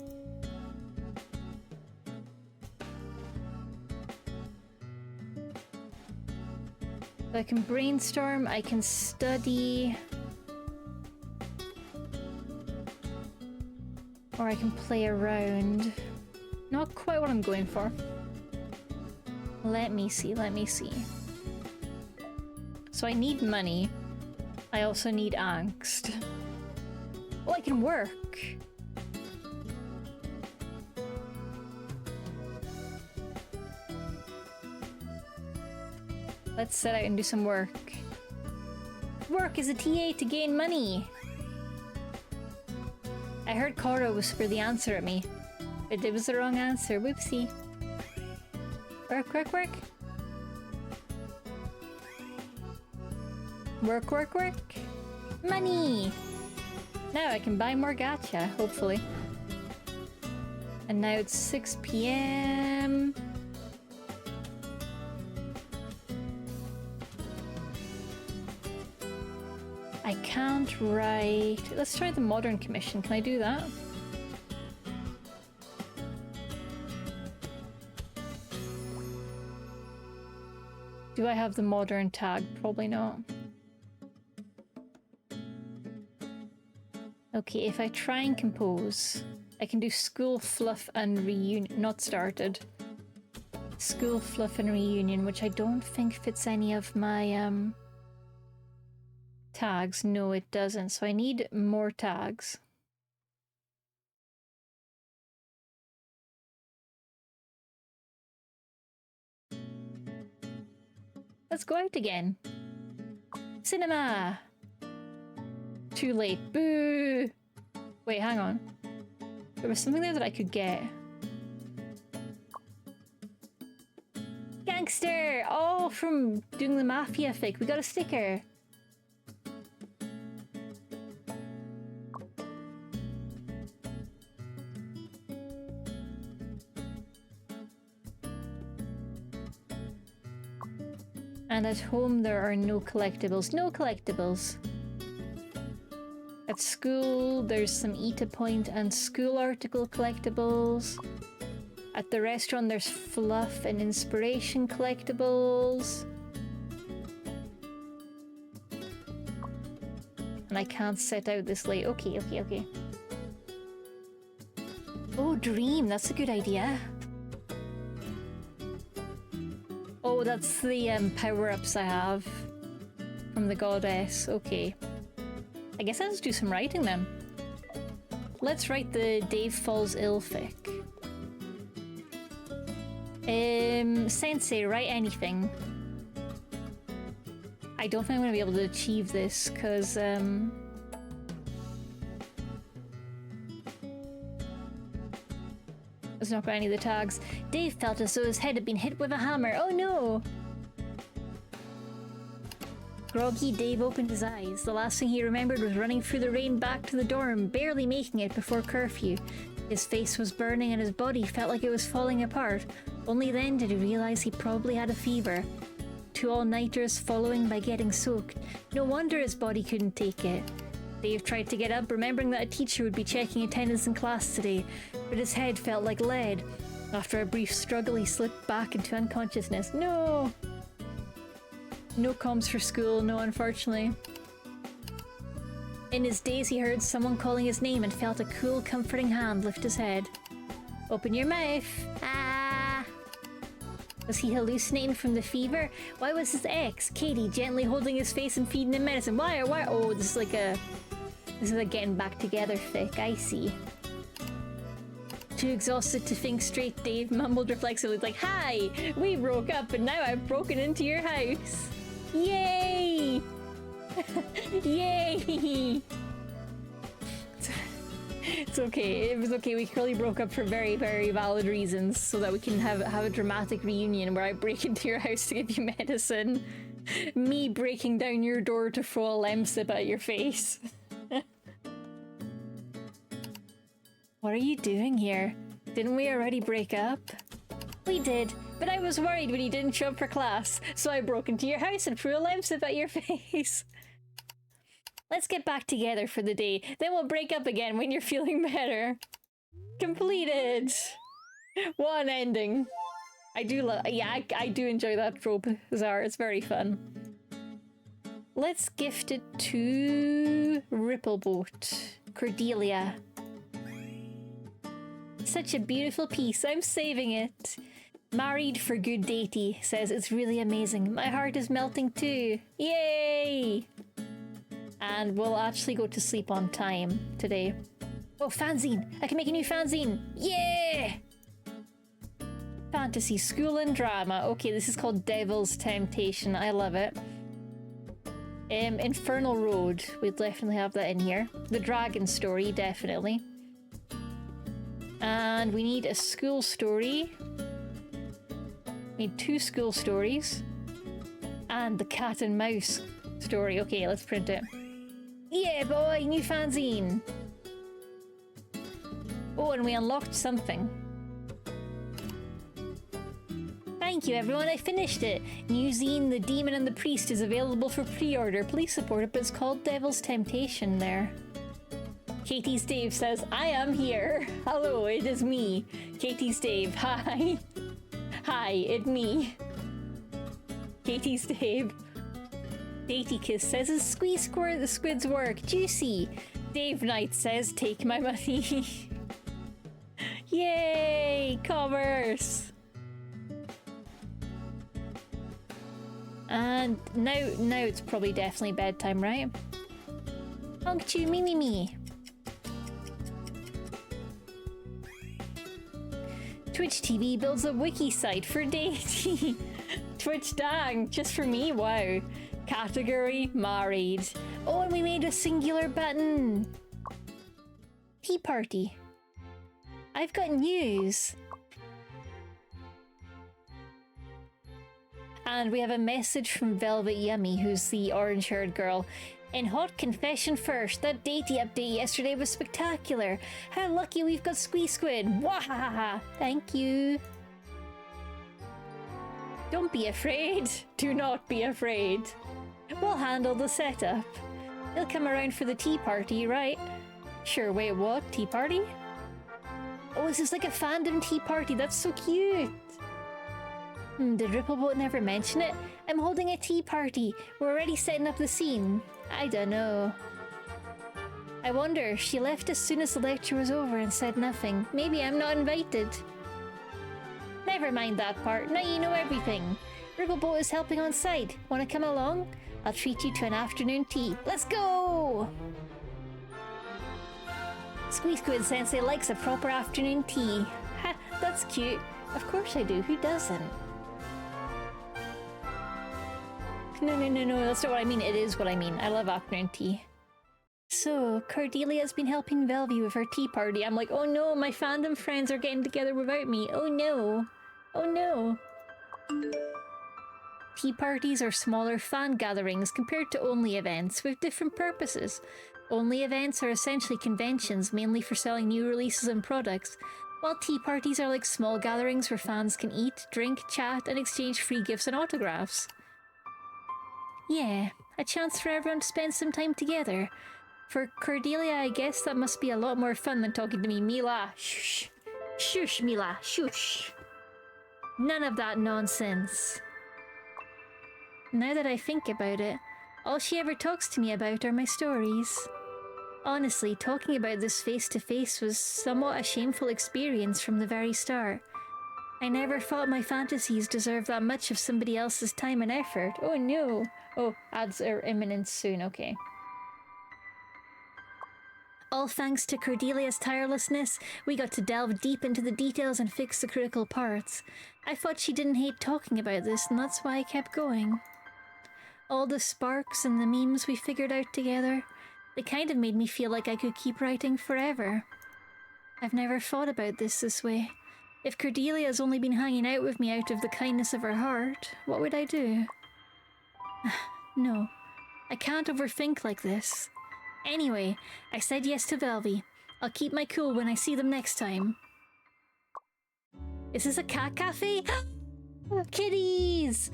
So I can brainstorm, I can study. Or I can play around. Not quite what I'm going for. Let me see. So I need money. I also need angst. Oh, I can work. Let's set out and do some work. Work as a TA to gain money. I heard Cora whisper the answer at me, but it was the wrong answer. Whoopsie. Work, work, work. Work, work, work. Money! Now I can buy more gacha, hopefully. And now it's 6 p.m. I can't write... Let's try the Modern Commission. Can I do that? Do I have the Modern tag? Probably not. Okay, if I try and compose, I can do School Fluff and Reunion. Not started. School Fluff and Reunion, which I don't think fits any of my tags. No, it doesn't. So I need more tags. Let's go out again. Cinema! Too late. Boo! Wait, hang on. There was something there that I could get. Gangster! Oh, from doing the Mafia fic. We got a sticker. And at home there are no collectibles. No collectibles. At school there's some Eta Point and school article collectibles. At the restaurant there's fluff and inspiration collectibles. And I can't set out this late. Okay, okay, okay. Oh, Dream, that's a good idea. Oh, that's the power-ups I have from the goddess. Okay. I guess I'll just do some writing then. Let's write the Dave Falls Ill fic. Sensei, write anything. I don't think I'm going to be able to achieve this, because, It's not got any of the tags. Dave felt as though his head had been hit with a hammer. Oh no! Groggy, Dave opened his eyes. The last thing he remembered was running through the rain back to the dorm, barely making it before curfew. His face was burning and his body felt like it was falling apart. Only then did he realize he probably had a fever. 2 all-nighters following by getting soaked. No wonder his body couldn't take it. Dave tried to get up, remembering that a teacher would be checking attendance in class today, but his head felt like lead. After a brief struggle, he slipped back into unconsciousness. No! No comms for school, no, unfortunately. In his daze, he heard someone calling his name and felt a cool, comforting hand lift his head. Open your mouth! Ah! Was he hallucinating from the fever? Why was his ex, Katie, gently holding his face and feeding him medicine? Why? Oh, this is like a... This is a getting back together fic, I see. Too exhausted to think straight, Dave mumbled reflexively, like, "Hi! We broke up and now I've broken into your house! Yay! Yay!" It's okay, it was okay, we clearly broke up for very, very valid reasons, so that we can have a dramatic reunion where I break into your house to give you medicine. Me breaking down your door to throw a lemsip at your face. What are you doing here? Didn't we already break up? We did, but I was worried when you didn't show up for class, so I broke into your house and threw a lemsip at your face. Let's get back together for the day, then we'll break up again when you're feeling better. Completed! What an ending. I do love- yeah, I do enjoy that trope, Zara, it's very fun. Let's gift it to Rippleboat. Cordelia. Such a beautiful piece, I'm saving it. Married for good datey says it's really amazing. My heart is melting too. Yay! And we'll actually go to sleep on time today. Oh, fanzine! I can make a new fanzine! Yeah! Fantasy, school and drama. Okay, this is called Devil's Temptation. I love it. Infernal Road. We'd definitely have that in here. The Dragon Story, definitely. And we need a school story. We need 2 school stories. And the cat and mouse story. Okay, let's print it. Yeah, boy, new fanzine. Oh, and we unlocked something. Thank you, everyone. I finished it. New zine, The Demon and the Priest, is available for pre-order. Please support it, but it's called Devil's Temptation there. Katie's Dave says, I am here. Hello, it is me. Katie's Dave, hi. Hi, it's me. Katie's Dave. Datey Kiss says, is Squeeze Squirt the Squid's work? Juicy. Dave Knight says, take my money. Yay, commerce. And now it's probably definitely bedtime, right? Honk chew me. Twitch TV builds a wiki site for Datey. Twitch dang, just for me, wow. Category, married. Oh, and we made a singular button. Tea party. I've got news. And we have a message from Velvet Yummy, who's the orange-haired girl. In hot confession first, that Datey update yesterday was spectacular. How lucky we've got Squeeze Squid. Wahaha! Thank you. Don't be afraid. Do not be afraid. We'll handle the setup. He'll come around for the tea party, right? Sure, wait, what? Tea party? Oh, this is like a fandom tea party. That's so cute. Did Rippleboat never mention it? I'm holding a tea party. We're already setting up the scene. I don't know. I wonder, she left as soon as the lecture was over and said nothing. Maybe I'm not invited. Never mind that part. Now you know everything. Rippleboat is helping on site. Want to come along? I'll treat you to an afternoon tea. Let's go! Squeeze Squid Sensei likes a proper afternoon tea. Ha, that's cute. Of course I do. Who doesn't? No, that's not what I mean. It is what I mean. I love afternoon tea. So, Cordelia's been helping Velvy with her tea party. I'm like, oh no, my fandom friends are getting together without me. Oh no. Oh no. Tea parties are smaller fan gatherings compared to only events with different purposes. Only events are essentially conventions, mainly for selling new releases and products, while tea parties are like small gatherings where fans can eat, drink, chat, and exchange free gifts and autographs. Yeah, a chance for everyone to spend some time together. For Cordelia, I guess that must be a lot more fun than talking to me. Mila, shush. Shush, Mila, shush. None of that nonsense. Now that I think about it, all she ever talks to me about are my stories. Honestly, talking about this face-to-face was somewhat a shameful experience from the very start. I never thought my fantasies deserved that much of somebody else's time and effort. Oh no! Oh, ads are imminent soon, okay. All thanks to Cordelia's tirelessness, we got to delve deep into the details and fix the critical parts. I thought she didn't hate talking about this, and that's why I kept going. All the sparks and the memes we figured out together, they kind of made me feel like I could keep writing forever. I've never thought about this way. If Cordelia's only been hanging out with me out of the kindness of her heart, what would I do? No, I can't overthink like this. Anyway, I said yes to Velvy. I'll keep my cool when I see them next time. Is this a cat cafe? Kitties!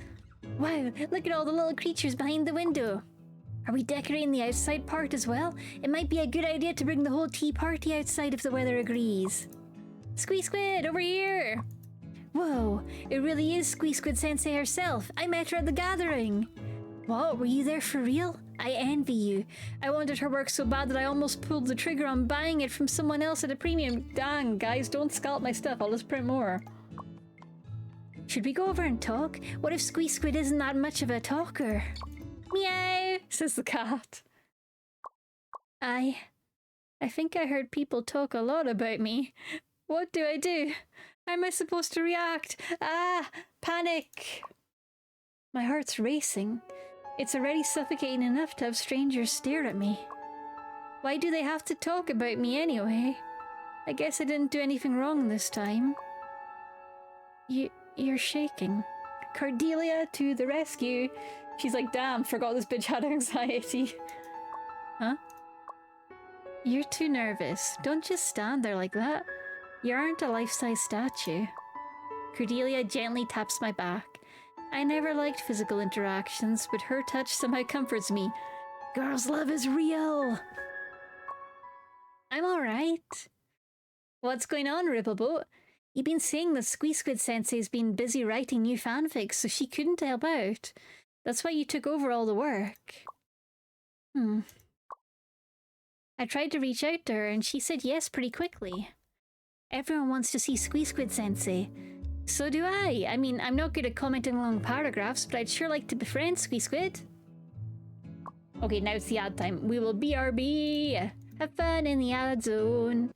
Wow, look at all the little creatures behind the window. Are we decorating the outside part as well? It might be a good idea to bring the whole tea party outside if the weather agrees. Squeeze Squid, over here! Whoa, it really is Squeeze Squid Sensei herself. I met her at the gathering. What, were you there for real? I envy you. I wanted her work so bad that I almost pulled the trigger on buying it from someone else at a premium. Dang, guys, don't scalp my stuff. I'll just print more. Should we go over and talk? What if Squeeze Squid isn't that much of a talker? Meow, says the cat. I think I heard people talk a lot about me. What do I do? How am I supposed to react? Ah! Panic! My heart's racing. It's already suffocating enough to have strangers stare at me. Why do they have to talk about me anyway? I guess I didn't do anything wrong this time. You're shaking. Cordelia to the rescue. She's like, damn, forgot this bitch had anxiety. Huh? You're too nervous. Don't just stand there like that. You aren't a life-size statue. Cordelia gently taps my back. I never liked physical interactions, but her touch somehow comforts me. Girls' love is real! I'm alright. What's going on, Rippleboat? You've been saying that Squeak Sensei's been busy writing new fanfics, so she couldn't help out. That's why you took over all the work. I tried to reach out to her, and she said yes pretty quickly. Everyone wants to see Squeak Sensei. So do I. I mean, I'm not good at commenting long paragraphs, but I'd sure like to befriend Squeak. Okay, now it's the ad time. We will BRB. Have fun in the ad zone.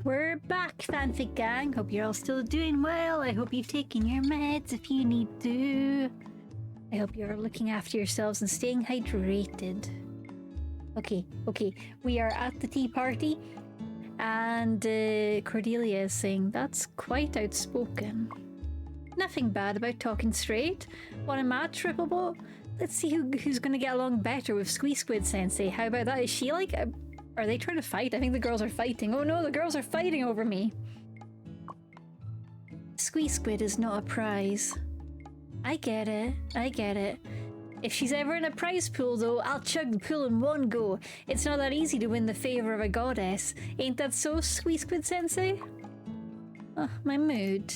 We're back, fanfic gang. Hope you're all still doing well. I hope you've taken your meds if you need to. I hope you're looking after yourselves and staying hydrated. Okay. We are at the tea party. And Cordelia is saying, that's quite outspoken. Nothing bad about talking straight. Want a match, Rippleboat? Let's see who's going to get along better with Squeak Sensei. How about that? Is she like... Are they trying to fight? I think the girls are fighting. Oh no, the girls are fighting over me. Squeak is not a prize. I get it. If she's ever in a prize pool though, I'll chug the pool in one go. It's not that easy to win the favour of a goddess. Ain't that so, Squeak Sensei? Oh, my mood.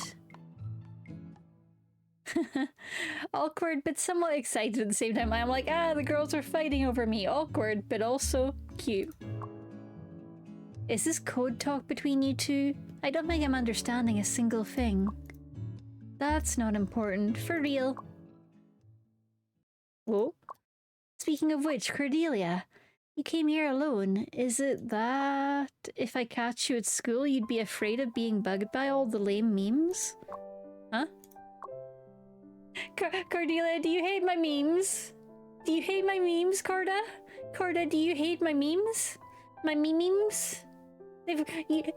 Awkward but somewhat excited at the same time. I'm like, the girls are fighting over me. Awkward but also cute. Is this code talk between you two? I don't think I'm understanding a single thing. That's not important. For real. Whoa. Speaking of which, Cordelia, you came here alone. Is it that if I catch you at school, you'd be afraid of being bugged by all the lame memes? Huh? Cordelia, do you hate my memes? Do you hate my memes, Corda? Corda, do you hate my memes? My memes?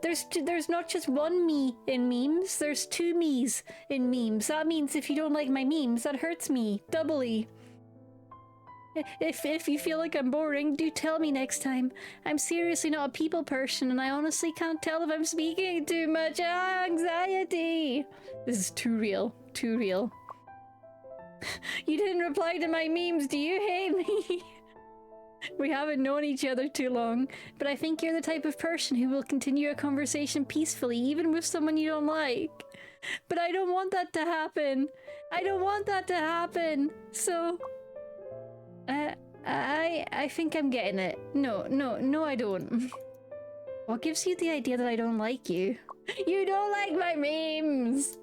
There's not just one me in memes, there's two me's in memes. That means if you don't like my memes, that hurts me doubly. If you feel like I'm boring, do tell me next time. I'm seriously not a people person, and I honestly can't tell if I'm speaking too much. Anxiety! This is too real. Too real. You didn't reply to my memes. Do you hate me? We haven't known each other too long, but I think you're the type of person who will continue a conversation peacefully, even with someone you don't like. But I don't want that to happen. I don't want that to happen. So... I think I'm getting it. No, I don't. What gives you the idea that I don't like you? You don't like my memes!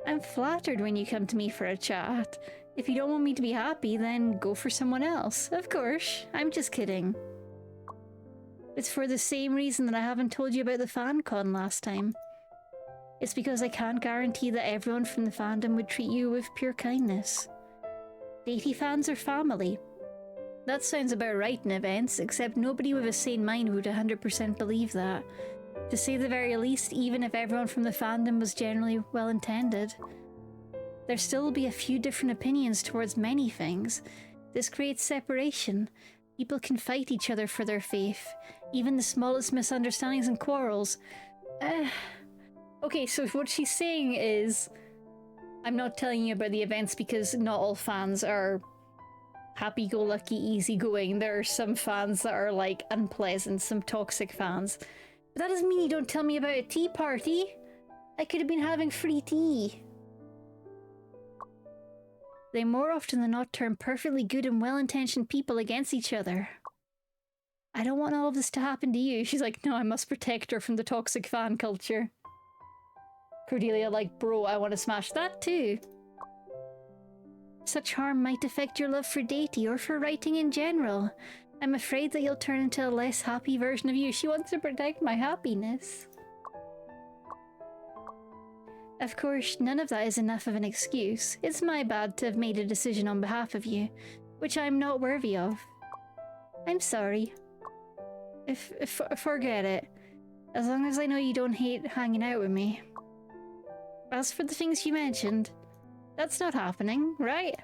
I'm flattered when you come to me for a chat. If you don't want me to be happy, then go for someone else. Of course, I'm just kidding. It's for the same reason that I haven't told you about the fan con last time. It's because I can't guarantee that everyone from the fandom would treat you with pure kindness. Deity fans are family. That sounds about right in events, except nobody with a sane mind would 100% believe that. To say the very least, even if everyone from the fandom was generally well-intended. There still will be a few different opinions towards many things. This creates separation. People can fight each other for their faith, even the smallest misunderstandings and quarrels. Okay, so what she's saying is, I'm not telling you about the events because not all fans are happy-go-lucky, easygoing. There are some fans that are like unpleasant, some toxic fans. But that doesn't mean you don't tell me about a tea party. I could have been having free tea. They more often than not turn perfectly good and well-intentioned people against each other. I don't want all of this to happen to you. She's like, no, I must protect her from the toxic fan culture. Cordelia like, bro, I want to smash that too. Such harm might affect your love for Deity or for writing in general. I'm afraid that you'll turn into a less happy version of you. She wants to protect my happiness. Of course, none of that is enough of an excuse. It's my bad to have made a decision on behalf of you, which I'm not worthy of. I'm sorry. Forget it. As long as I know you don't hate hanging out with me. As for the things you mentioned, that's not happening, right?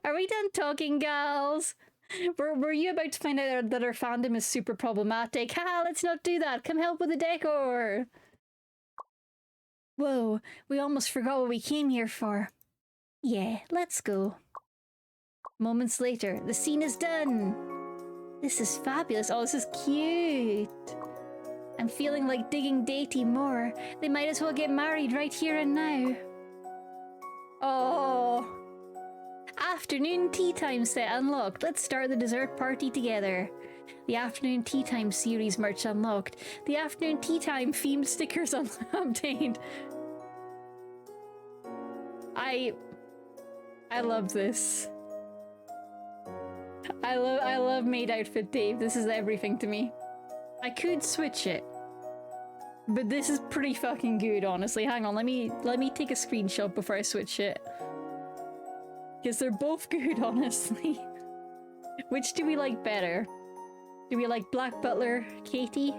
Are we done talking, gals? Were you about to find out that our fandom is super problematic? Haha, let's not do that. Come help with the decor. Whoa, we almost forgot what we came here for. Yeah, let's go. Moments later, the scene is done. This is fabulous. Oh, this is cute. I'm feeling like digging Deity more. They might as well get married right here and now. Oh. Afternoon tea time set unlocked. Let's start the dessert party together. The afternoon tea time series merch unlocked. The afternoon tea time themed stickers obtained. I love this. I love maid outfit Dave. This is everything to me. I could switch it, but this is pretty fucking good, honestly. Hang on, let me take a screenshot before I switch it. Because they're both good, honestly. Which do we like better? Do we like Black Butler Katie?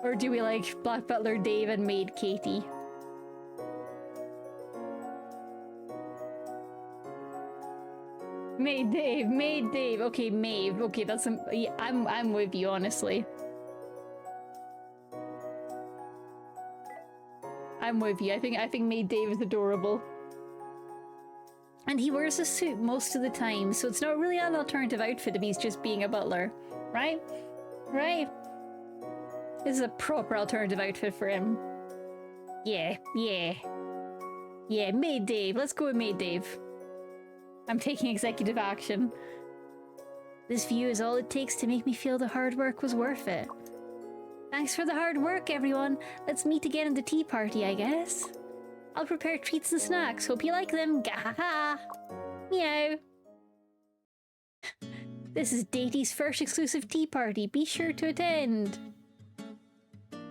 Or do we like Black Butler Dave and Maid Katie? Maid Dave. Okay, Maeve. Okay, that's yeah, I'm with you, honestly. I'm with you. I think Maid Dave is adorable. And he wears a suit most of the time, so it's not really an alternative outfit if he's just being a butler. Right? Right? This is a proper alternative outfit for him. Yeah, Maid Dave. Let's go with Maid Dave. I'm taking executive action. This view is all it takes to make me feel the hard work was worth it. Thanks for the hard work, everyone. Let's meet again at the tea party, I guess. I'll prepare treats and snacks. Hope you like them. Gahaha. Meow. This is Deity's first exclusive tea party. Be sure to attend.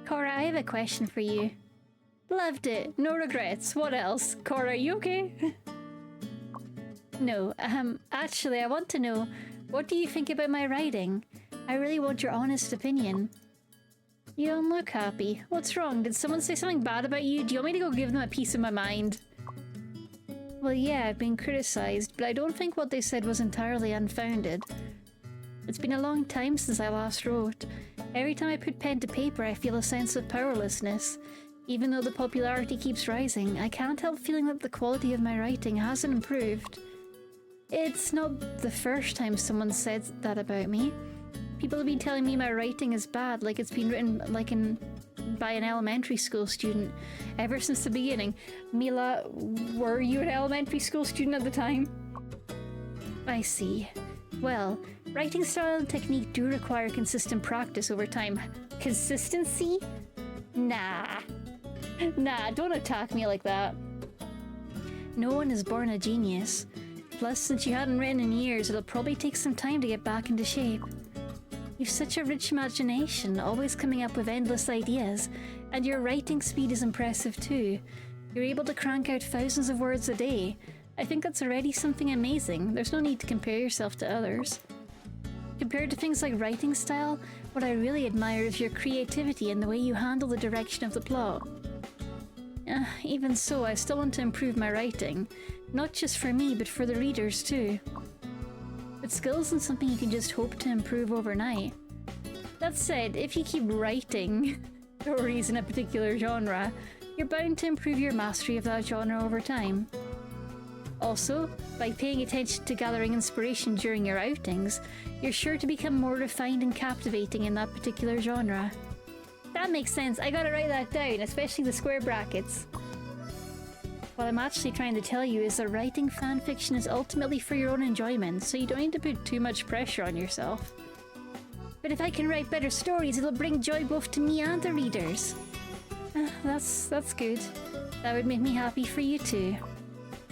Cora, I have a question for you. Loved it. No regrets. What else? Cora, you okay? No, actually, I want to know, what do you think about my writing? I really want your honest opinion. You don't look happy. What's wrong? Did someone say something bad about you? Do you want me to go give them a piece of my mind? Well, yeah, I've been criticized, but I don't think what they said was entirely unfounded. It's been a long time since I last wrote. Every time I put pen to paper, I feel a sense of powerlessness. Even though the popularity keeps rising, I can't help feeling that the quality of my writing hasn't improved. It's not the first time someone said that about me. People have been telling me my writing is bad, like it's been written by an elementary school student ever since the beginning. Mila, were you an elementary school student at the time? I see. Well, writing style and technique do require consistent practice over time. Consistency? Nah, don't attack me like that. No one is born a genius. Plus, since you hadn't written in years, it'll probably take some time to get back into shape. You've such a rich imagination, always coming up with endless ideas, and your writing speed is impressive too. You're able to crank out thousands of words a day. I think that's already something amazing. There's no need to compare yourself to others. Compared to things like writing style, what I really admire is your creativity and the way you handle the direction of the plot. Even so, I still want to improve my writing. Not just for me, but for the readers too. But skills isn't something you can just hope to improve overnight. That said, if you keep writing stories in a particular genre, you're bound to improve your mastery of that genre over time. Also, by paying attention to gathering inspiration during your outings, you're sure to become more refined and captivating in that particular genre. That makes sense. I gotta write that down, especially the square brackets. What I'm actually trying to tell you is that writing fanfiction is ultimately for your own enjoyment, so you don't need to put too much pressure on yourself. But if I can write better stories, it'll bring joy both to me and the readers. That's good. That would make me happy for you too.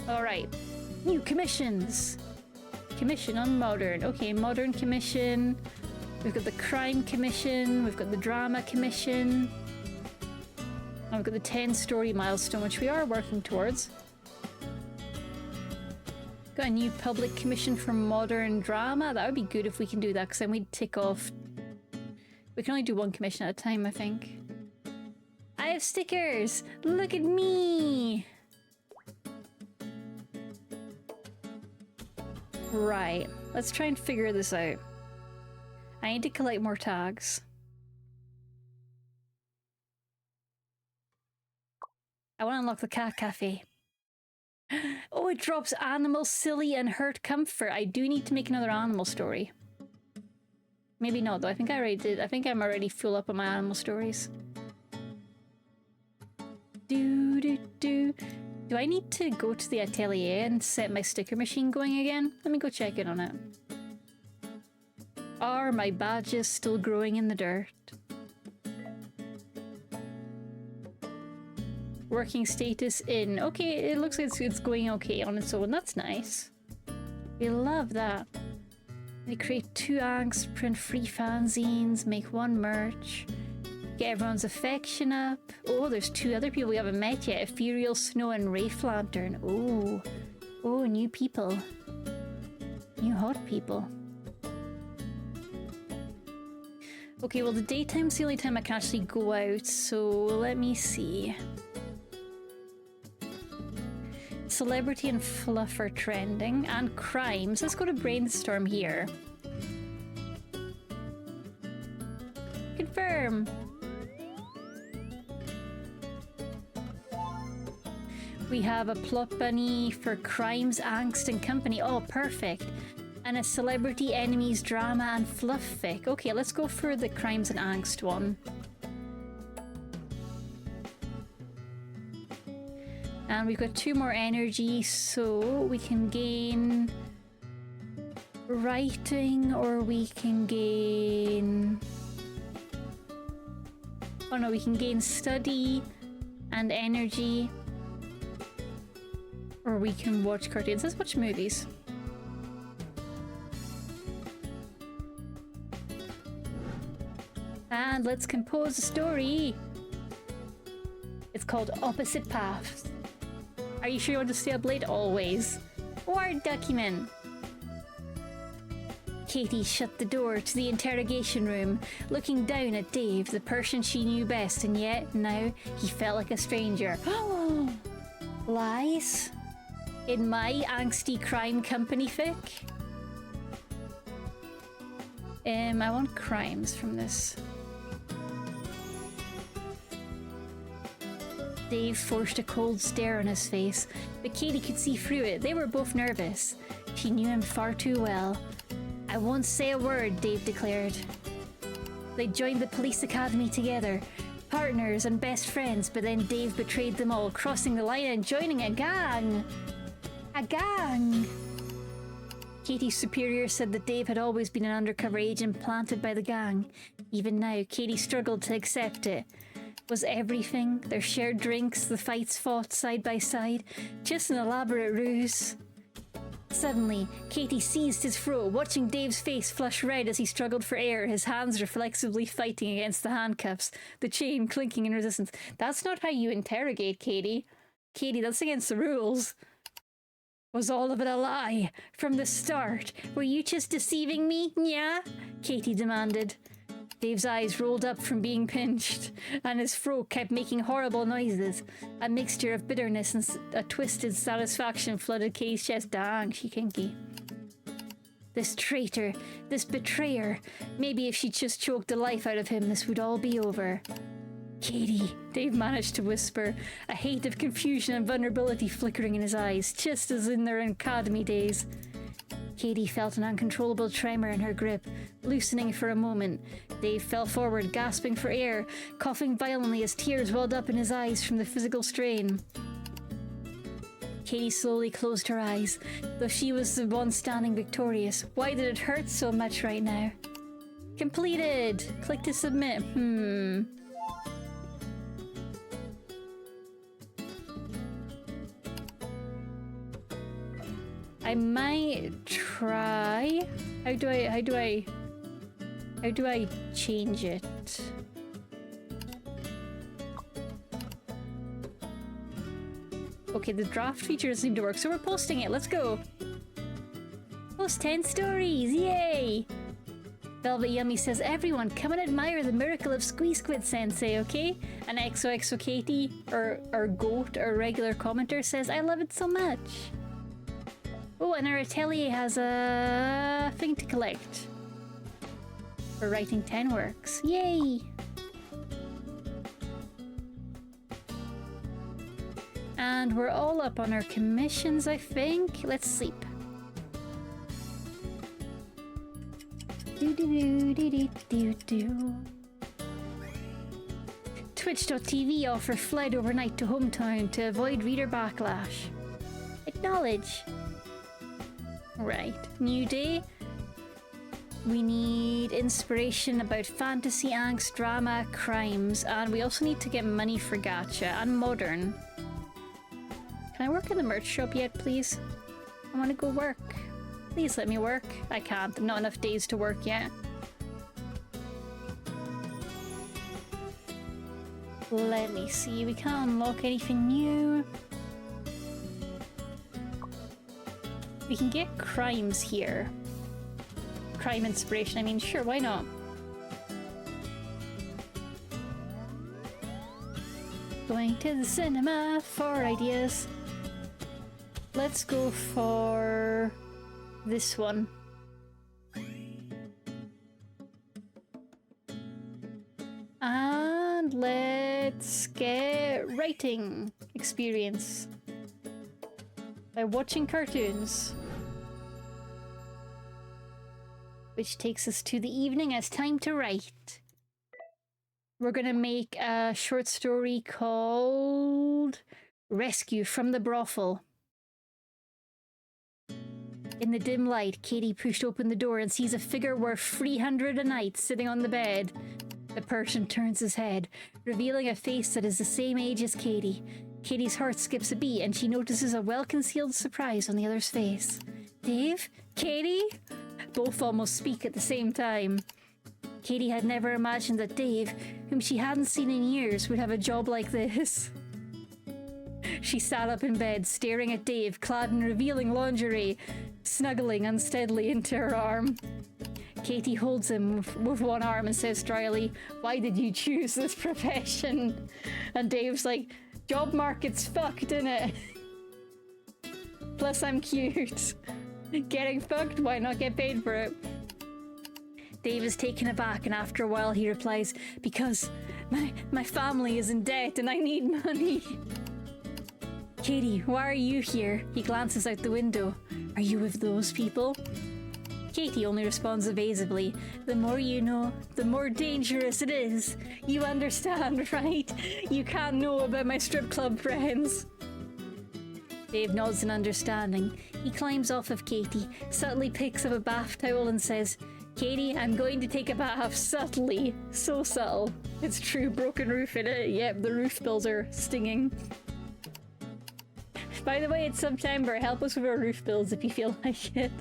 Alright, new commissions. Commission on modern. Okay, modern commission. We've got the crime commission. We've got the drama commission. I've got the 10-story milestone, which we are working towards. Got a new public commission for modern drama. That would be good if we can do that, because then we'd tick off. We can only do one commission at a time, I think. I have stickers! Look at me! Right, let's try and figure this out. I need to collect more tags. I want to unlock the cat cafe. Oh, it drops animal, silly, and hurt comfort. I do need to make another animal story. Maybe not, though. I think I already did. I think I'm already full up on my animal stories. Do I need to go to the atelier and set my sticker machine going again? Let me go check in on it. Are my badges still growing in the dirt? Working status in. Okay, it looks like it's going okay on its own. That's nice. We love that. They create 2 angst, print free fanzines, make 1 merch, get everyone's affection up. Oh, there's 2 other people we haven't met yet. Ethereal Snow and Wraith Lantern. Oh. Oh, new people. New hot people. Okay, well the daytime's the only time I can actually go out, so let me see. Celebrity and fluff are trending, and crimes. Let's go to brainstorm here. Confirm. We have a plot bunny for crimes, angst, and company. Oh, perfect. And a celebrity, enemies, drama, and fluff fic. Okay, let's go for the crimes and angst one. And we've got 2 more energy, so we can gain writing, or we can gain... Oh no, we can gain study and energy. Or we can watch cartoons. Let's watch movies. And let's compose a story. It's called Opposite Paths. Are you sure you want to stay up late? Always. Word document. Katie shut the door to the interrogation room, looking down at Dave, the person she knew best, and yet now he felt like a stranger. Lies? In my angsty crime company fic? I want crimes from this. Dave forced a cold stare on his face, but Katie could see through it. They were both nervous. She knew him far too well. I won't say a word, Dave declared. They joined the police academy together, partners and best friends, but then Dave betrayed them all, crossing the line and joining a gang. A gang! Katie's superior said that Dave had always been an undercover agent planted by the gang. Even now, Katie struggled to accept it. Was everything, their shared drinks, the fights fought side by side, just an elaborate ruse? Suddenly, Katie seized his fro, watching Dave's face flush red as he struggled for air, his hands reflexively fighting against the handcuffs, the chain clinking in resistance. That's not how you interrogate, Katie. Katie, that's against the rules. Was all of it a lie? From the start? Were you just deceiving me, yeah? Katie demanded. Dave's eyes rolled up from being pinched, and his throat kept making horrible noises. A mixture of bitterness and a twisted satisfaction flooded Katie's chest. Dang, she kinky. This traitor, this betrayer. Maybe if she just choked the life out of him, this would all be over. Katie, Dave managed to whisper, a hate of confusion and vulnerability flickering in his eyes, just as in their academy days. Katie felt an uncontrollable tremor in her grip, loosening for a moment. Dave fell forward, gasping for air, coughing violently as tears welled up in his eyes from the physical strain. Katie slowly closed her eyes, though she was the one standing victorious. Why did it hurt so much right now? Completed! Click to submit. I might try. How do I change it? Okay, the draft feature doesn't seem to work, so we're posting it. Let's go. Post 10 stories. Yay! Velvet Yummy says, everyone, come and admire the miracle of Squeeze Squid Sensei, okay? And XOXO Katie, or Goat, or regular commenter says, I love it so much. Oh, and our atelier has a thing to collect. For writing 10 works. Yay! And we're all up on our commissions, I think. Let's sleep. Twitch.tv offer fled overnight to hometown to avoid reader backlash. Acknowledge. Right. New day. We need inspiration about fantasy, angst, drama, crimes, and we also need to get money for gacha and modern. Can I work in the merch shop yet, please? I want to go work. Please let me work. I can't. Not enough days to work yet. Let me see. We can't unlock anything new. We can get crimes here. Crime inspiration. I mean, sure, why not? Going to the cinema for ideas. Let's go for this one. And let's get writing experience by watching cartoons. Which takes us to the evening as time to write. We're gonna make a short story called Rescue from the Brothel. In the dim light, Katie pushed open the door and sees a figure worth 300 a night sitting on the bed. The person turns his head, revealing a face that is the same age as Katie. Katie's heart skips a beat and she notices a well-concealed surprise on the other's face. Dave? Katie? Both almost speak at the same time. Katie had never imagined that Dave, whom she hadn't seen in years, would have a job like this. She sat up in bed, staring at Dave, clad in revealing lingerie, snuggling unsteadily into her arm. Katie holds him with one arm and says dryly, "Why did you choose this profession?" And Dave's like, "Job market's fucked, innit? Plus I'm cute. Getting fucked, why not get paid for it?" Dave is taken aback, and after a while he replies, "Because my family is in debt and I need money." "Katie, why are you here?" He glances out the window. "Are you with those people?" Katie only responds evasively. "The more you know, the more dangerous it is. You understand, right? You can't know about my strip club friends." Dave nods in understanding. He climbs off of Katie, subtly picks up a bath towel and says, "Katie, I'm going to take a bath subtly." So subtle. It's true, broken roof in it. Yep, the roof bills are stinging. By the way, it's September. Help us with our roof bills if you feel like it.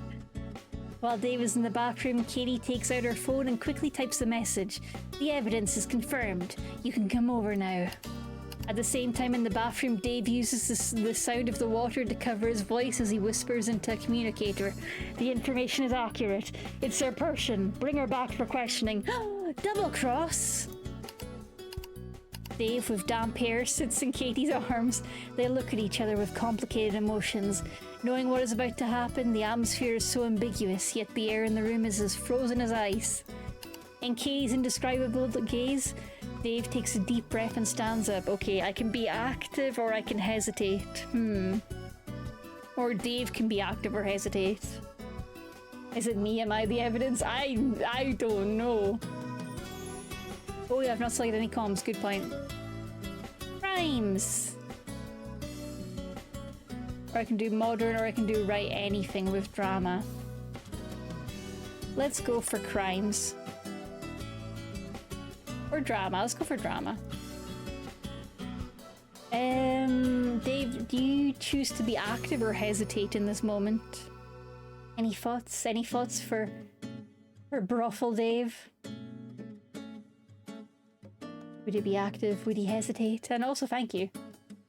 While Dave is in the bathroom, Katie takes out her phone and quickly types a message. "The evidence is confirmed. You can come over now." At the same time in the bathroom, Dave uses the sound of the water to cover his voice as he whispers into a communicator. "The information is accurate. It's their person. Bring her back for questioning." Double cross! Dave, with damp hair, sits in Katie's arms. They look at each other with complicated emotions. Knowing what is about to happen, the atmosphere is so ambiguous, yet the air in the room is as frozen as ice. In Katie's indescribable gaze, Dave takes a deep breath and stands up. Okay, I can be active or I can hesitate. Or Dave can be active or hesitate. Is it me? Am I the evidence? I don't know. Oh yeah, I've not selected any comms. Good point. Rhymes! Or I can do modern, or I can do write anything with drama. Let's go for crimes. Or drama. Let's go for drama. Dave, do you choose to be active or hesitate in this moment? Any thoughts? Any thoughts for brothel Dave? Would he be active? Would he hesitate? And also, thank you.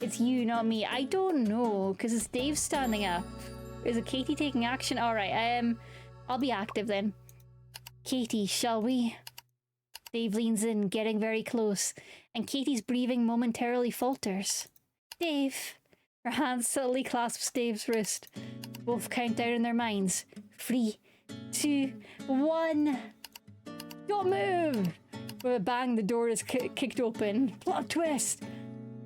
It's you, not me. I don't know, because it's Dave standing up. Is it Katie taking action? Alright, I'll be active then. Katie, shall we? Dave leans in, getting very close, and Katie's breathing momentarily falters. Dave! Her hand subtly clasps Dave's wrist. Both count down in their minds. 3, 2, 1. Don't move! With a bang, the door is kicked open. Plot twist!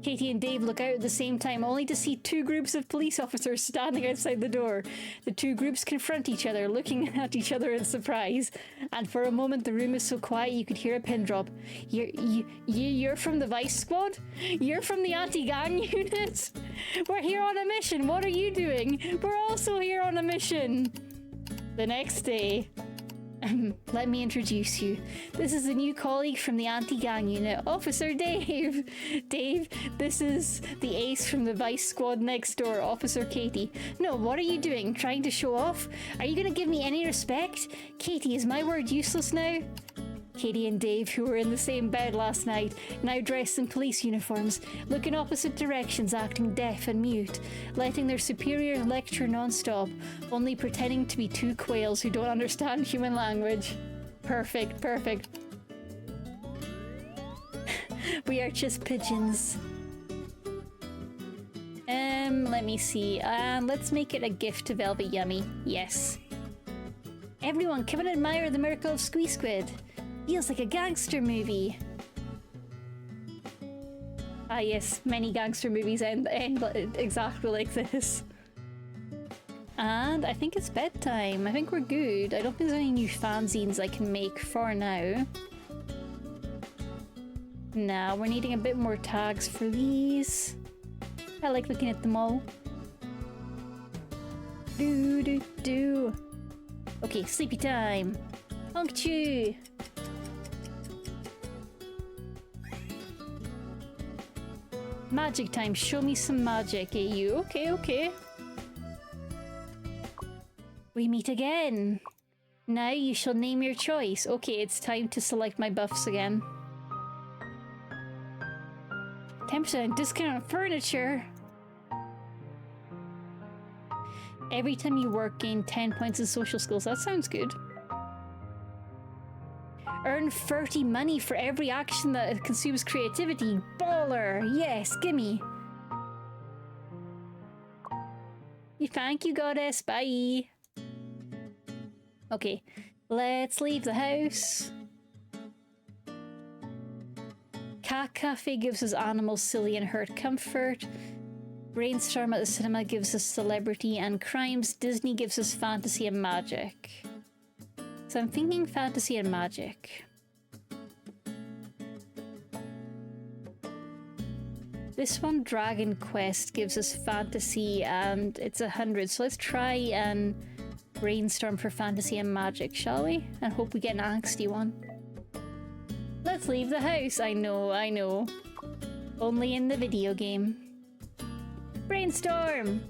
Katie and Dave look out at the same time, only to see two groups of police officers standing outside the door. The two groups confront each other, looking at each other in surprise. And for a moment, the room is so quiet you could hear a pin drop. You're from the Vice Squad? You're from the anti-gang unit? We're here on a mission. What are you doing? We're also here on a mission. The next day. Let me introduce you. This is a new colleague from the anti-gang unit, Officer Dave. Dave, this is the ace from the Vice Squad next door, Officer Katie. No, what are you doing? Trying to show off? Are you gonna give me any respect? Katie, is my word useless now? Katie and Dave, who were in the same bed last night, now dressed in police uniforms, look in opposite directions, acting deaf and mute, letting their superiors lecture non-stop, only pretending to be two quails who don't understand human language. Perfect, perfect. We are just pigeons. Let me see. Let's make it a gift to Velvet Yummy. Yes. Everyone, come and admire the miracle of Squee Squid. Feels like a gangster movie. Ah yes, many gangster movies end exactly like this. And I think it's bedtime. I think we're good. I don't think there's any new fanzines I can make for now. Now we're needing a bit more tags for these. I like looking at them all. Do. Okay, sleepy time. Honk chew. Magic time, show me some magic, you? Okay. We meet again. Now you shall name your choice. Okay, it's time to select my buffs again. 10% discount on furniture. Every time you work, gain 10 points in social skills. That sounds good. Earn 30 money for every action that consumes creativity. Baller! Yes, gimme! Thank you, goddess. Bye! Okay, let's leave the house. Cat Cafe gives us animals silly and hurt comfort. Brainstorm at the cinema gives us celebrity and crimes. Disney gives us fantasy and magic. So I'm thinking fantasy and magic. This one, Dragon Quest, gives us fantasy and it's 100. So let's try and brainstorm for fantasy and magic, shall we? And hope we get an angsty one. Let's leave the house. I know. Only in the video game. Brainstorm!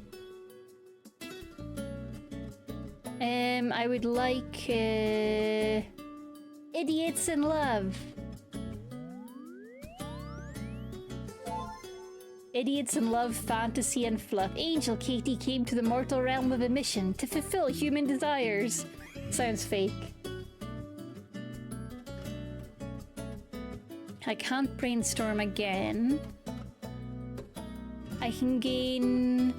I would like Idiots in Love. Idiots in Love, Fantasy and Fluff. Angel Katie came to the mortal realm of a mission to fulfill human desires. Sounds fake. I can't brainstorm again. I can gain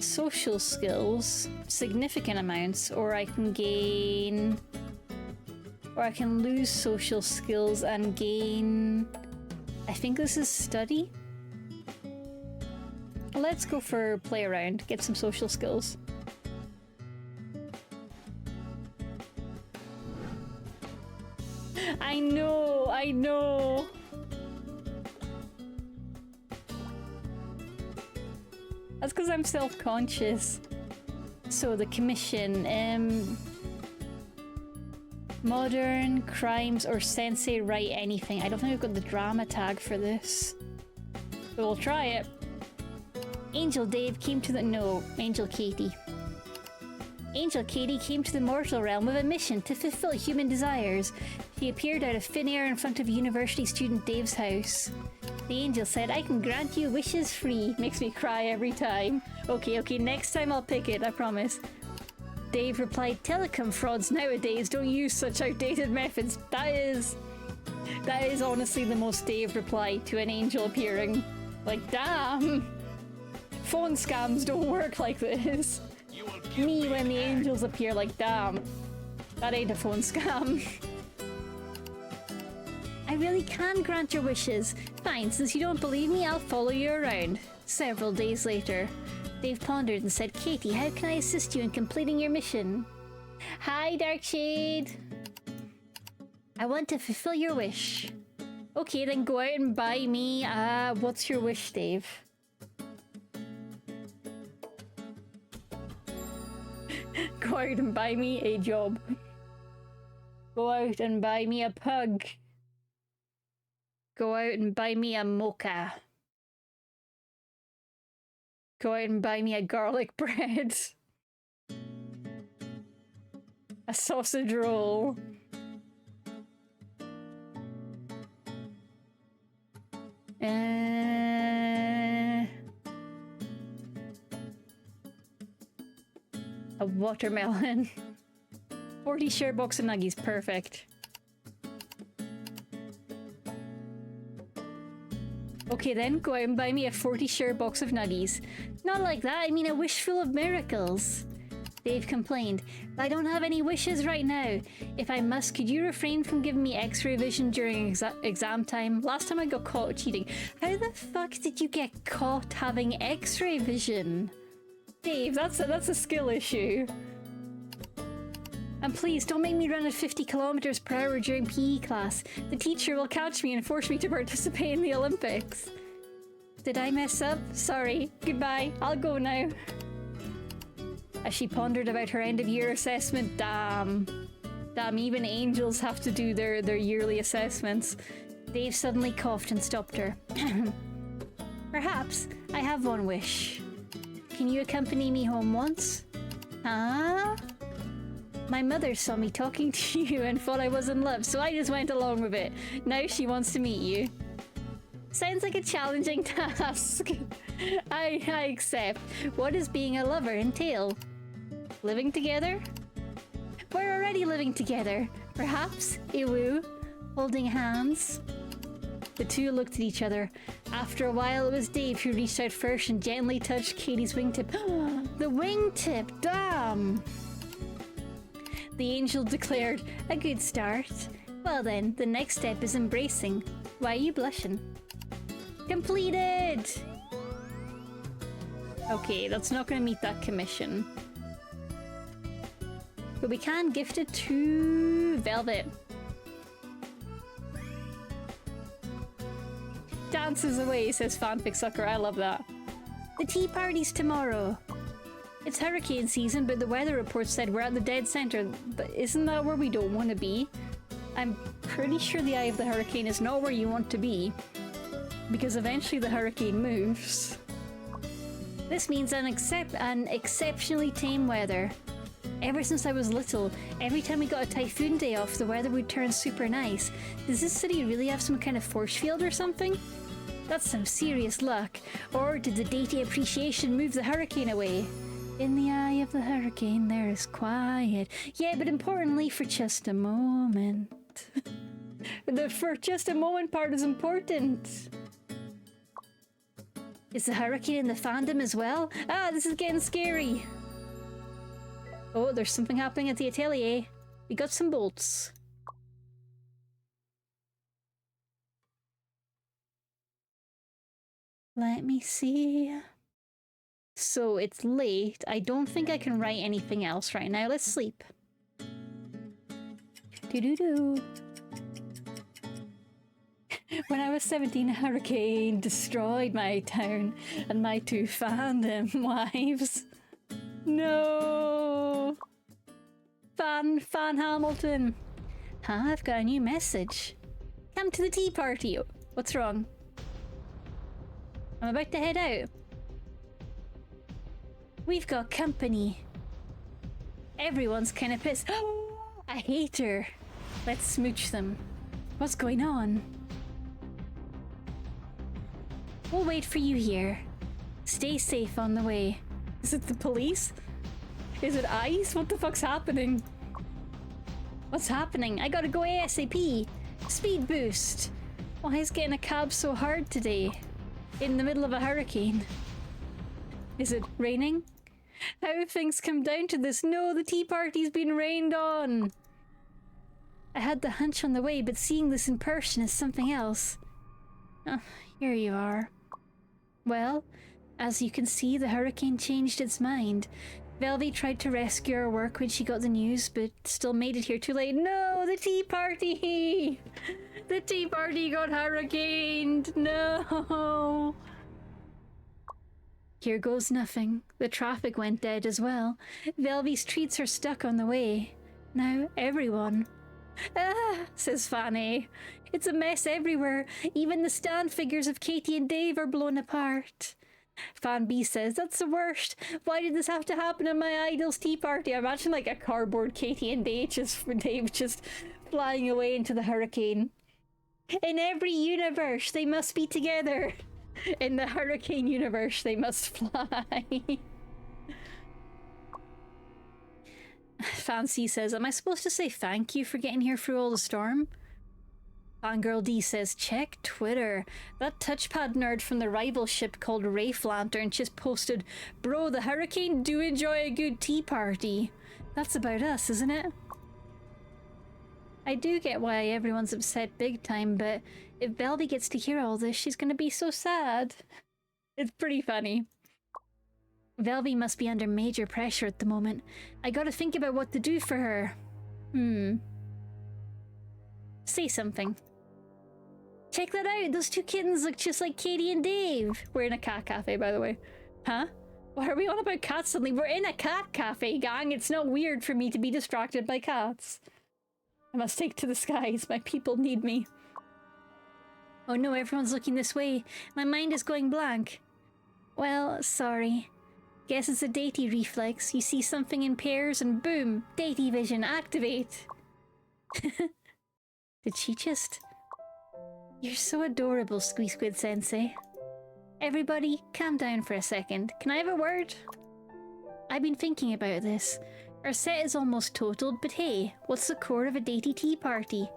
social skills, significant amounts, or I can lose social skills and gain, I think this is study? Let's go for play around, get some social skills. I know. That's because I'm self-conscious. So the commission, modern, crimes, or Sensei write anything. I don't think we've got the drama tag for this. But we'll try it. Angel Dave came to the... No, Angel Katie. Angel Katie came to the mortal realm with a mission to fulfill human desires. She appeared out of thin air in front of university student Dave's house. The angel said, I can grant you wishes free. Makes me cry every time. Okay, next time I'll pick it, I promise. Dave replied, telecom frauds nowadays don't use such outdated methods. That is honestly the most Dave reply to an angel appearing. Like, damn! Phone scams don't work like this. Me when the angels appear, like, damn. That ain't a phone scam. I really can grant your wishes. Fine, since you don't believe me, I'll follow you around. Several days later, Dave pondered and said, Katie, how can I assist you in completing your mission? Hi, Darkshade! I want to fulfill your wish. Okay, then go out and buy me, what's your wish, Dave? Go out and buy me a job. Go out and buy me a pug. Go out and buy me a mocha. Go out and buy me a garlic bread. A sausage roll. A watermelon. 40 share box of nuggies, perfect. Okay then, go out and buy me a 40 share box of nuggies. Not like that, I mean a wish full of miracles. Dave complained, I don't have any wishes right now. If I must, could you refrain from giving me x-ray vision during exam time? Last time I got caught cheating. How the fuck did you get caught having x-ray vision? Dave, that's a skill issue. And please, don't make me run at 50 kilometers per hour during PE class. The teacher will catch me and force me to participate in the Olympics. Did I mess up? Sorry. Goodbye. I'll go now. As she pondered about her end-of-year assessment, damn, even angels have to do their yearly assessments. Dave suddenly coughed and stopped her. Perhaps I have one wish. Can you accompany me home once? Huh? My mother saw me talking to you and thought I was in love, so I just went along with it. Now she wants to meet you. Sounds like a challenging task. I accept. What does being a lover entail? Living together? We're already living together. Perhaps, Iwu, holding hands. The two looked at each other. After a while, it was Dave who reached out first and gently touched Katie's wingtip. The wingtip, damn! The angel declared, a good start. Well then, the next step is embracing. Why are you blushing? Completed! Okay, that's not going to meet that commission. But we can gift it to Velvet. Dances away, says Fanfic Sucker. I love that. The tea party's tomorrow. It's hurricane season, but the weather report said we're at the dead center. But isn't that where we don't want to be? I'm pretty sure the eye of the hurricane is not where you want to be. Because eventually the hurricane moves. This means an exceptionally tame weather. Ever since I was little, every time we got a typhoon day off, the weather would turn super nice. Does this city really have some kind of force field or something? That's some serious luck. Or did the deity appreciation move the hurricane away? In the eye of the hurricane, there is quiet. Yeah, but importantly, for just a moment. The for just a moment part is important. Is the hurricane in the fandom as well? Ah, this is getting scary. Oh, there's something happening at the atelier. We got some bolts. Let me see. So it's late. I don't think I can write anything else right now. Let's sleep. Doo-doo-doo. When I was 17, a hurricane destroyed my town and my two fandom wives. No! Fan Hamilton! Huh? I've got a new message. Come to the tea party. What's wrong? I'm about to head out. We've got company. Everyone's kind of pissed. I hate her. Let's smooch them. What's going on? We'll wait for you here. Stay safe on the way. Is it the police? Is it ICE? What the fuck's happening? What's happening? I gotta go ASAP. Speed boost. Why is getting a cab so hard today? In the middle of a hurricane. Is it raining? How have things come down to this? No, the tea party's been rained on. I had the hunch on the way, but seeing this in person is something else. Oh, here you are. Well, as you can see, the hurricane changed its mind. Velvy tried to rescue our work when she got the news, but still made it here too late. No, the tea party! The tea party got hurricaned! No! Here goes nothing. The traffic went dead as well. Velvy's treats are stuck on the way. Now everyone... Ah, says Fanny. It's a mess everywhere. Even the stand figures of Katie and Dave are blown apart. Fan B says, that's the worst. Why did this have to happen at my idol's tea party? I imagine like a cardboard Katie and Dave just flying away into the hurricane. In every universe, they must be together. In the hurricane universe, they must fly. Fancy says, am I supposed to say thank you for getting here through all the storm? Fangirl D says, check Twitter. That touchpad nerd from the rival ship called Wraith Lantern just posted, bro, the hurricane do enjoy a good tea party. That's about us, isn't it? I do get why everyone's upset big time, but if Velvy gets to hear all this, she's gonna be so sad. It's pretty funny. Velvy must be under major pressure at the moment. I gotta think about what to do for her. Say something. Check that out! Those two kittens look just like Katie and Dave! We're in a cat cafe, by the way. Huh? Why are we on about cats suddenly? We're in a cat cafe, gang! It's not weird for me to be distracted by cats. I must take to the skies. My people need me. Oh no, everyone's looking this way. My mind is going blank. Well, sorry. Guess it's a datey reflex. You see something in pairs and boom! Datey vision, activate! Did she just... You're so adorable, Squeak Sensei. Everybody, calm down for a second. Can I have a word? I've been thinking about this. Our set is almost totaled, but hey, what's the core of a datey tea party?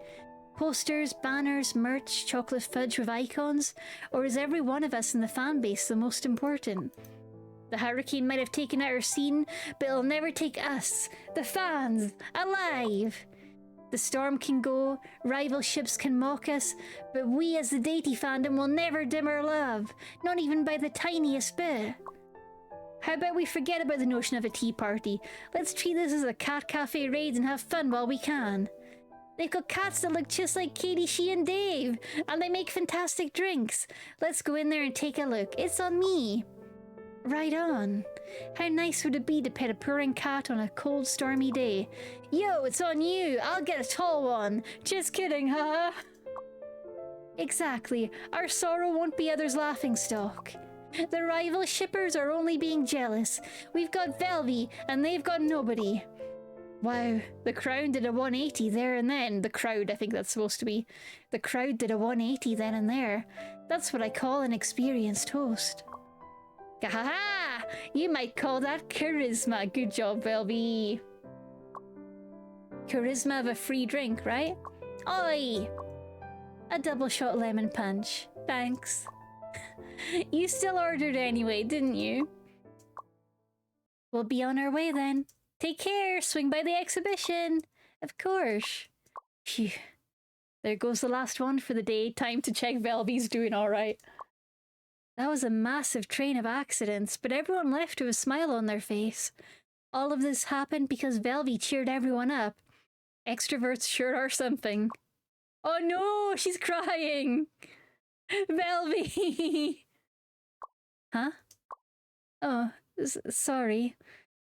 Posters, banners, merch, chocolate fudge with icons? Or is every one of us in the fan base the most important? The hurricane might have taken out our scene, but it'll never take us, the fans, alive! The storm can go, rival ships can mock us, but we as the datey fandom will never dim our love, not even by the tiniest bit. How about we forget about the notion of a tea party? Let's treat this as a cat cafe raid and have fun while we can. They've got cats that look just like Katie, she and Dave, and they make fantastic drinks. Let's go in there and take a look. It's on me. Right on. How nice would it be to pet a purring cat on a cold, stormy day? Yo, it's on you! I'll get a tall one! Just kidding, haha! Exactly. Our sorrow won't be others' laughingstock. The rival shippers are only being jealous. We've got Velvy, and they've got nobody. Wow, the crowd did a 180 there and then. The crowd, I think that's supposed to be. The crowd did a 180 then and there. That's what I call an experienced host. Gahaha! You might call that charisma. Good job, Velvy. Charisma of a free drink, right? Oi! A double shot lemon punch. Thanks. You still ordered anyway, didn't you? We'll be on our way then. Take care, swing by the exhibition. Of course. Phew. There goes the last one for the day. Time to check Velvy's doing alright. That was a massive train of accidents, but everyone left with a smile on their face. All of this happened because Velvy cheered everyone up. Extroverts sure are something. Oh no, she's crying! Velvy! Huh? Oh, sorry.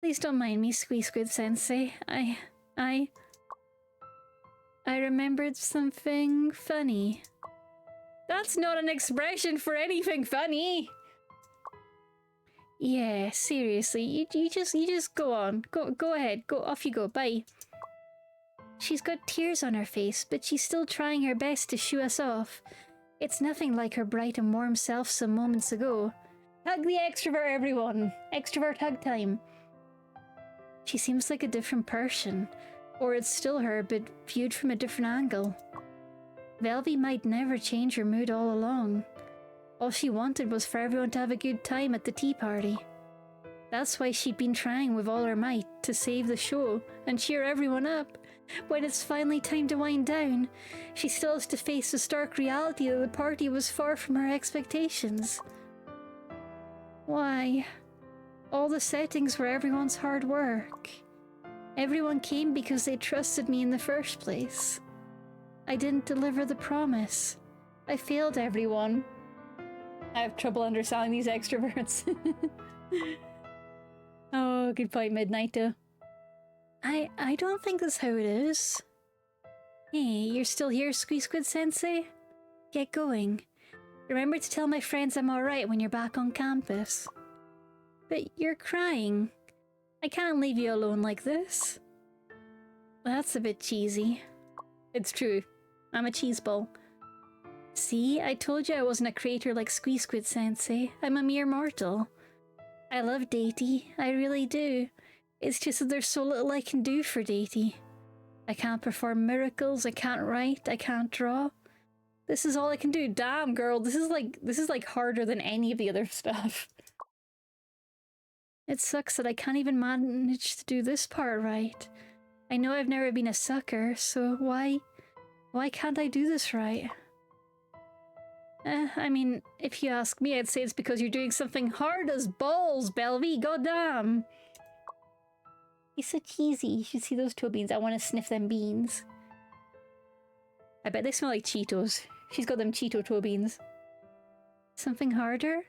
Please don't mind me, Squeak Sensei. I remembered something funny. That's not an expression for anything funny! Yeah, seriously, you just go on. Go ahead, go off you go, bye. She's got tears on her face, but she's still trying her best to shoo us off. It's nothing like her bright and warm self some moments ago. Hug the extrovert, everyone! Extrovert hug time. She seems like a different person. Or it's still her, but viewed from a different angle. Velvy might never change her mood all along. All she wanted was for everyone to have a good time at the tea party. That's why she'd been trying with all her might to save the show and cheer everyone up. When it's finally time to wind down, she still has to face the stark reality that the party was far from her expectations. Why? All the settings were everyone's hard work. Everyone came because they trusted me in the first place. I didn't deliver the promise. I failed everyone. I have trouble understanding these extroverts. Oh, good point, Midnighter. I don't think that's how it is. Hey, you're still here, Squeak Sensei? Get going. Remember to tell my friends I'm alright when you're back on campus. But you're crying. I can't leave you alone like this. That's a bit cheesy. It's true. I'm a cheeseball. See, I told you I wasn't a creator like Squeak Sensei. I'm a mere mortal. I love Deity, I really do. It's just that there's so little I can do for Deity. I can't perform miracles, I can't write, I can't draw. This is all I can do. Damn, girl, this is like harder than any of the other stuff. It sucks that I can't even manage to do this part right. I know I've never been a sucker, so why can't I do this right? I mean, if you ask me, I'd say it's because you're doing something hard as balls, Belvy, goddamn! He's so cheesy. You should see those toe beans. I want to sniff them beans. I bet they smell like Cheetos. She's got them Cheeto toe beans. Something harder?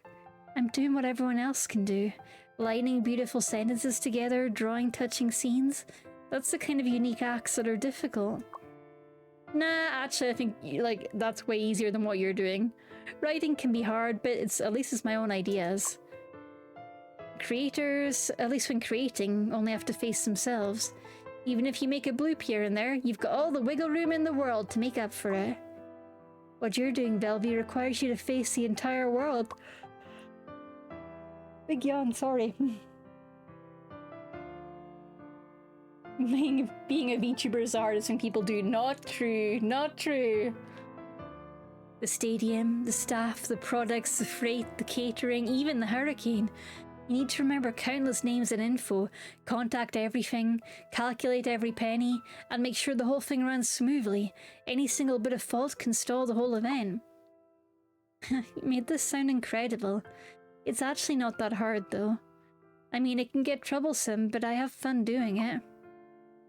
I'm doing what everyone else can do. Lining beautiful sentences together, drawing touching scenes. That's the kind of unique acts that are difficult. Nah, actually I think, like, that's way easier than what you're doing. Writing can be hard, but at least it's my own ideas. Creators, at least when creating, only have to face themselves. Even if you make a bloop here and there, you've got all the wiggle room in the world to make up for it. What you're doing, Velvy, requires you to face the entire world. Big yawn, sorry. Being a VTuber is hard as when people do. Not true, not true. The stadium, the staff, the products, the freight, the catering, even the hurricane. You need to remember countless names and info, contact everything, calculate every penny, and make sure the whole thing runs smoothly. Any single bit of fault can stall the whole event. You made this sound incredible. It's actually not that hard though. I mean, it can get troublesome, but I have fun doing it.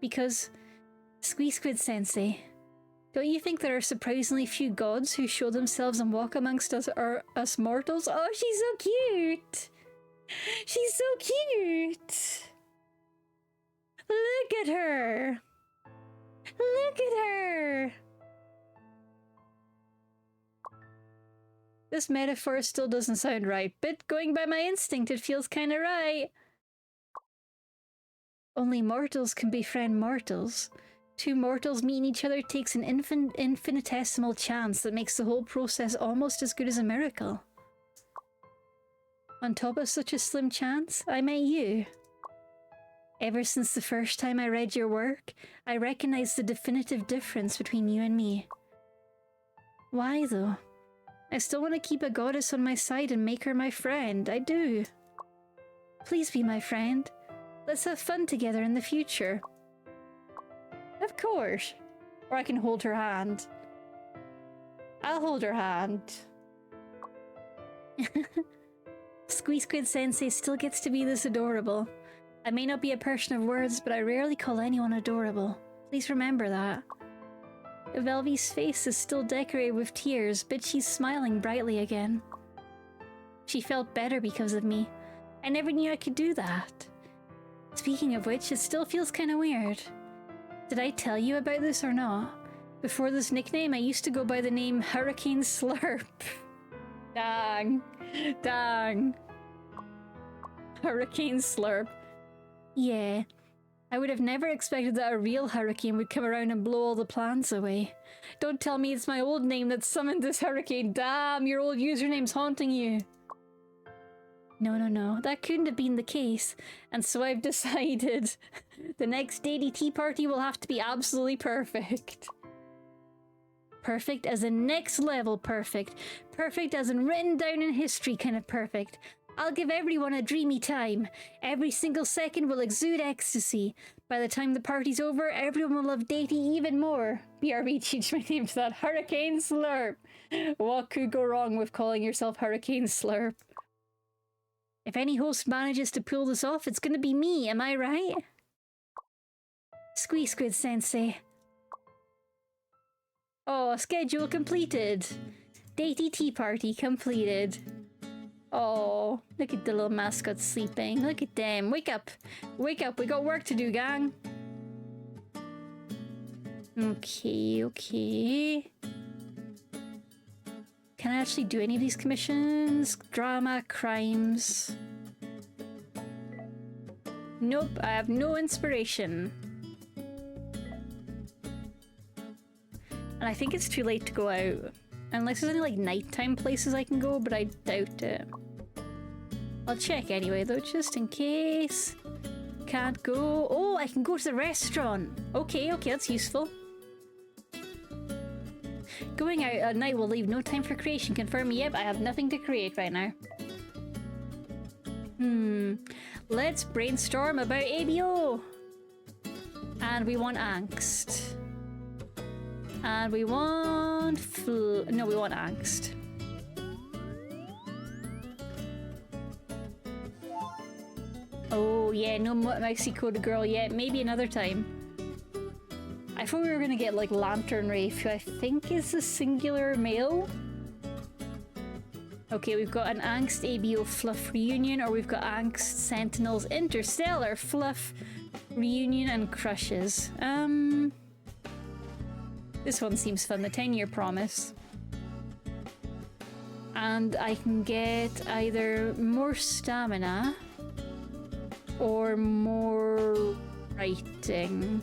Because, Squeak Sensei, don't you think there are surprisingly few gods who show themselves and walk amongst us mortals? Oh, she's so cute! She's so cute! Look at her! Look at her! This metaphor still doesn't sound right, but going by my instinct, it feels kinda right. Only mortals can befriend mortals. Two mortals meeting each other takes an infinitesimal chance that makes the whole process almost as good as a miracle. On top of such a slim chance, I met you. Ever since the first time I read your work, I recognized the definitive difference between you and me. Why though? I still want to keep a goddess on my side and make her my friend, I do. Please be my friend. Let's have fun together in the future. Of course. Or I can hold her hand. I'll hold her hand. Squeak Sensei still gets to be this adorable. I may not be a person of words, but I rarely call anyone adorable. Please remember that. Velvy's face is still decorated with tears, but she's smiling brightly again. She felt better because of me. I never knew I could do that. Speaking of which, it still feels kinda weird. Did I tell you about this or not? Before this nickname, I used to go by the name Hurricane Slurp. Dang. Dang. Hurricane Slurp. Yeah. I would have never expected that a real hurricane would come around and blow all the plants away. Don't tell me it's my old name that summoned this hurricane. Damn, your old username's haunting you. No, that couldn't have been the case. And so I've decided the next daily tea party will have to be absolutely perfect. Perfect as in next level perfect. Perfect as in written down in history kind of perfect. I'll give everyone a dreamy time. Every single second will exude ecstasy. By the time the party's over, everyone will love Datey even more. BRB changed my name to that. Hurricane Slurp. What could go wrong with calling yourself Hurricane Slurp? If any host manages to pull this off, it's gonna be me, am I right? Squeeze Squid Sensei. Oh, schedule completed. Datey tea party completed. Oh, look at the little mascot sleeping. Look at them. Wake up. Wake up. We got work to do, gang. Okay. Can I actually do any of these commissions? Drama, crimes. Nope, I have no inspiration. And I think it's too late to go out. Unless there's any like nighttime places I can go, but I doubt it. I'll check anyway though, just in case. Can't go. Oh, I can go to the restaurant. Okay, that's useful. Going out at night will leave no time for creation. Confirm, yep, I have nothing to create right now. Let's brainstorm about ABO. And we want angst. And we want no, we want angst. Oh yeah, no mousy coded girl yet. Maybe another time. I thought we were gonna get like Lantern Wraith, who I think is a singular male. Okay, we've got an Angst ABO Fluff Reunion, or we've got Angst Sentinels Interstellar Fluff Reunion and Crushes. This one seems fun, the 10-year promise. And I can get either more stamina or more writing.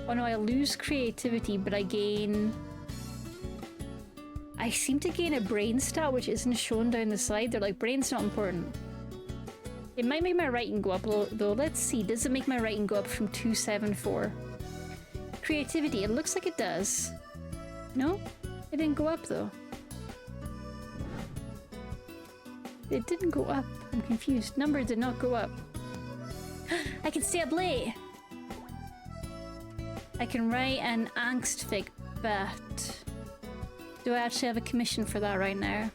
Oh no, I lose creativity, but I gain... I seem to gain a brain stat, which isn't shown down the side. They're like, brain's not important. It might make my writing go up though. Let's see, does it make my writing go up from 274? Creativity, it looks like it does. No? It didn't go up though. It didn't go up. I'm confused. Number did not go up. I can stay up late! I can write an angst fic, but... do I actually have a commission for that right now?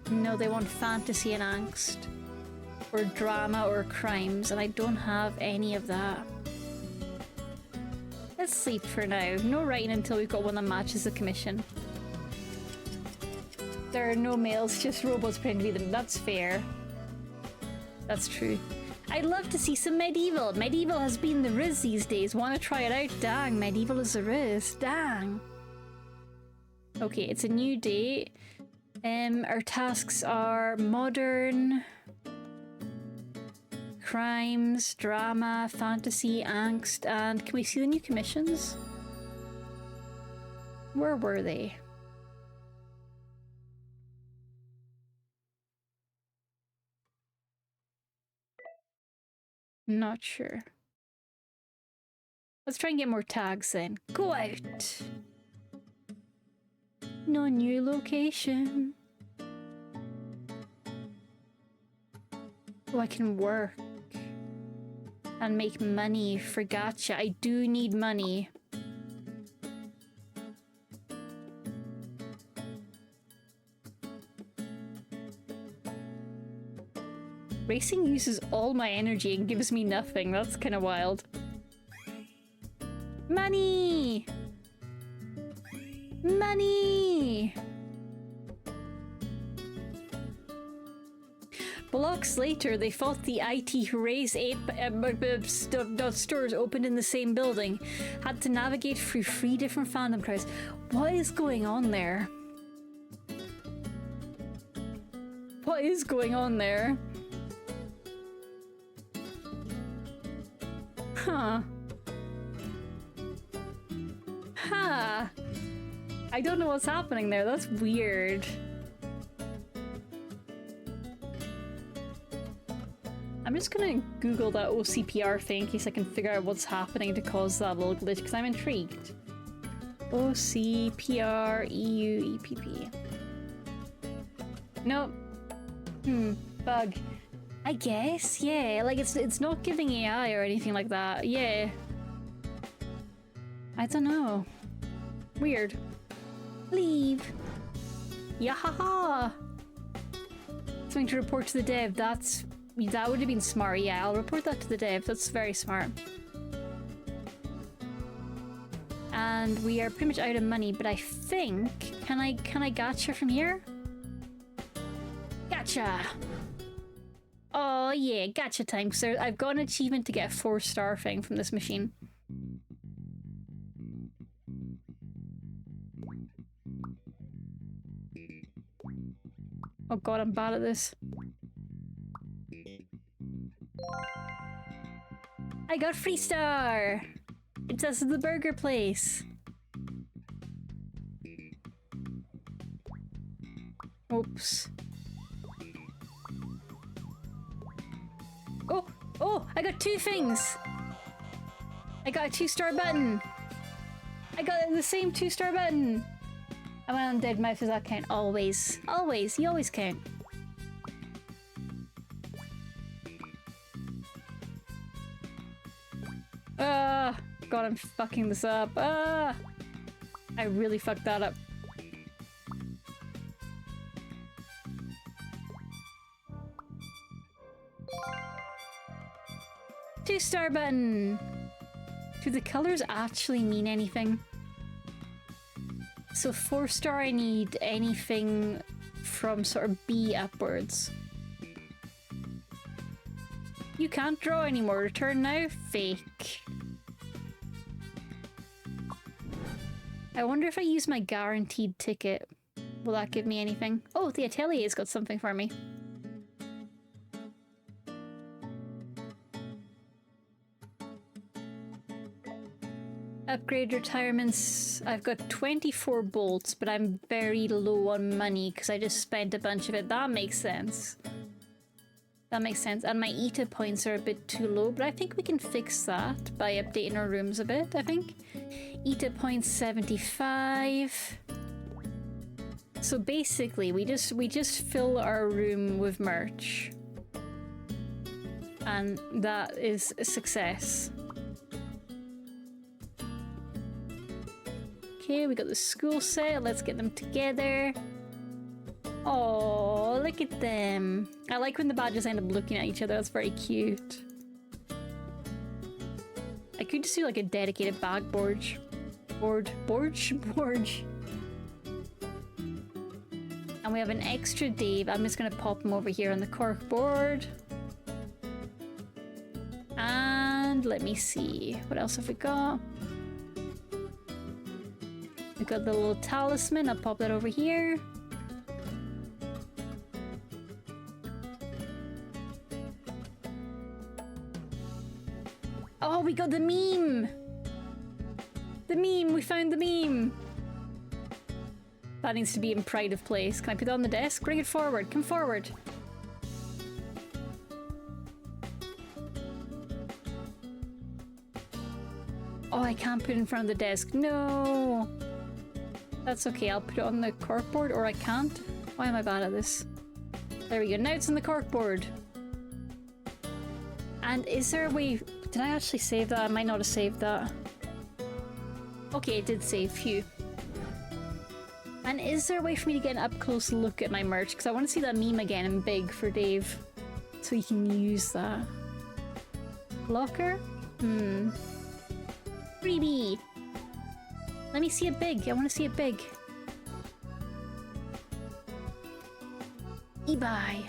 No, they want fantasy and angst. Or drama or crimes, and I don't have any of that. Let's sleep for now. No writing until we've got one that matches the commission. There are no males, just robots pretending to be them. That's fair. That's true. I'd love to see some medieval. Medieval has been the Riz these days. Want to try it out? Dang, medieval is the Riz. Dang. Okay, it's a new day. Our tasks are modern, crimes, drama, fantasy, angst, and can we see the new commissions? Where were they? Not sure. Let's try and get more tags then. Go out! No new location. Oh, I can work and make money for gacha. I do need money. Racing uses all my energy and gives me nothing. That's kind of wild. Money! Money! Blocks later, they fought the IT Hoorays 8 stores opened in the same building. Had to navigate through 3 different fandom crowds. What is going on there? What is going on there? Huh. Huh. I don't know what's happening there. That's weird. I'm just gonna Google that OCPR thing in case I can figure out what's happening to cause that little glitch, because I'm intrigued. OCPR EU EPP. Nope. Bug. I guess, yeah. Like it's not giving AI or anything like that. Yeah. I don't know. Weird. Leave. Yahaha. Something to report to the dev. That would have been smart. Yeah, I'll report that to the dev. That's very smart. And we are pretty much out of money, but I think can I gacha from here? Gacha. Oh yeah, gacha time. So I've got an achievement to get a 4-star thing from this machine. Oh god, I'm bad at this. I got free star! It's us at the burger place. Oops. Oh, I got 2 things! I got a 2-star button! I got the same 2-star button! I went on dead mouse. Does that count? Always. Always. You always count. God, I'm fucking this up. I really fucked that up. Two-star button! Do the colors actually mean anything? So 4-star, I need anything from sort of B upwards. You can't draw anymore. Return now? Fake. I wonder if I use my guaranteed ticket, will that give me anything? Oh, the Atelier's got something for me. Upgrade retirements. I've got 24 bolts, but I'm very low on money because I just spent a bunch of it. That makes sense. That makes sense. And my ETA points are a bit too low, but I think we can fix that by updating our rooms a bit, I think. ETA points 75. So basically, we just fill our room with merch. And that is a success. Okay, we got the school set. Let's get them together. Oh, look at them. I like when the badges end up looking at each other. That's very cute. I could just do like a dedicated bag board. And we have an extra Dave. I'm just gonna pop him over here on the cork board. And let me see. What else have we got? We've got the little talisman. I'll pop that over here. Oh, we got the meme! The meme! We found the meme! That needs to be in pride of place. Can I put it on the desk? Bring it forward. Come forward. Oh, I can't put it in front of the desk. No! That's okay. I'll put it on the corkboard, or I can't. Why am I bad at this? There we go. Now it's on the corkboard. And is there a way... Did I actually save that? I might not have saved that. Okay, it did save. Phew. And is there a way for me to get an up-close look at my merch? Because I want to see that meme again in big for Dave. So he can use that. Locker? Freebie! Let me see it big. I want to see it big. eBay.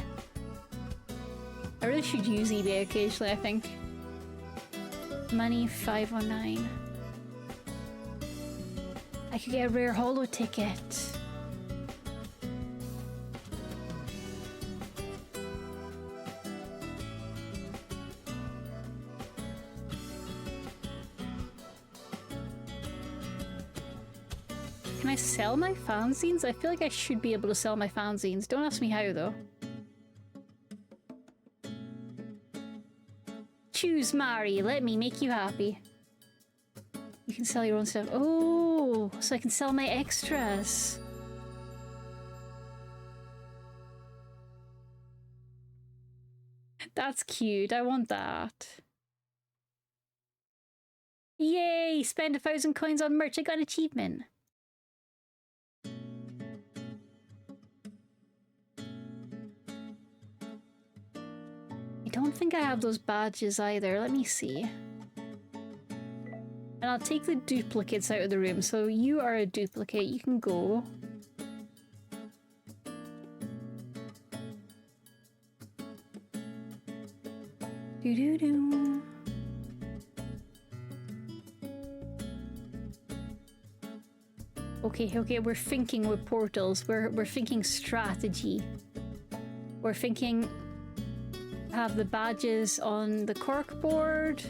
I really should use eBay occasionally, I think. Money 509. I could get a rare holo ticket. can I sell my fanzines? I feel like I should be able to sell my fanzines. Don't ask me how, though. Choose Mari. Let me make you happy. You can sell your own stuff. Oh, so I can sell my extras. That's cute. I want that. Yay! Spend 1,000 coins on merch. I got an achievement. I don't think I have those badges either. Let me see. And I'll take the duplicates out of the room. So you are a duplicate. You can go. Do-do-do. Okay, we're thinking with portals. We're thinking strategy. We're thinking have the badges on the corkboard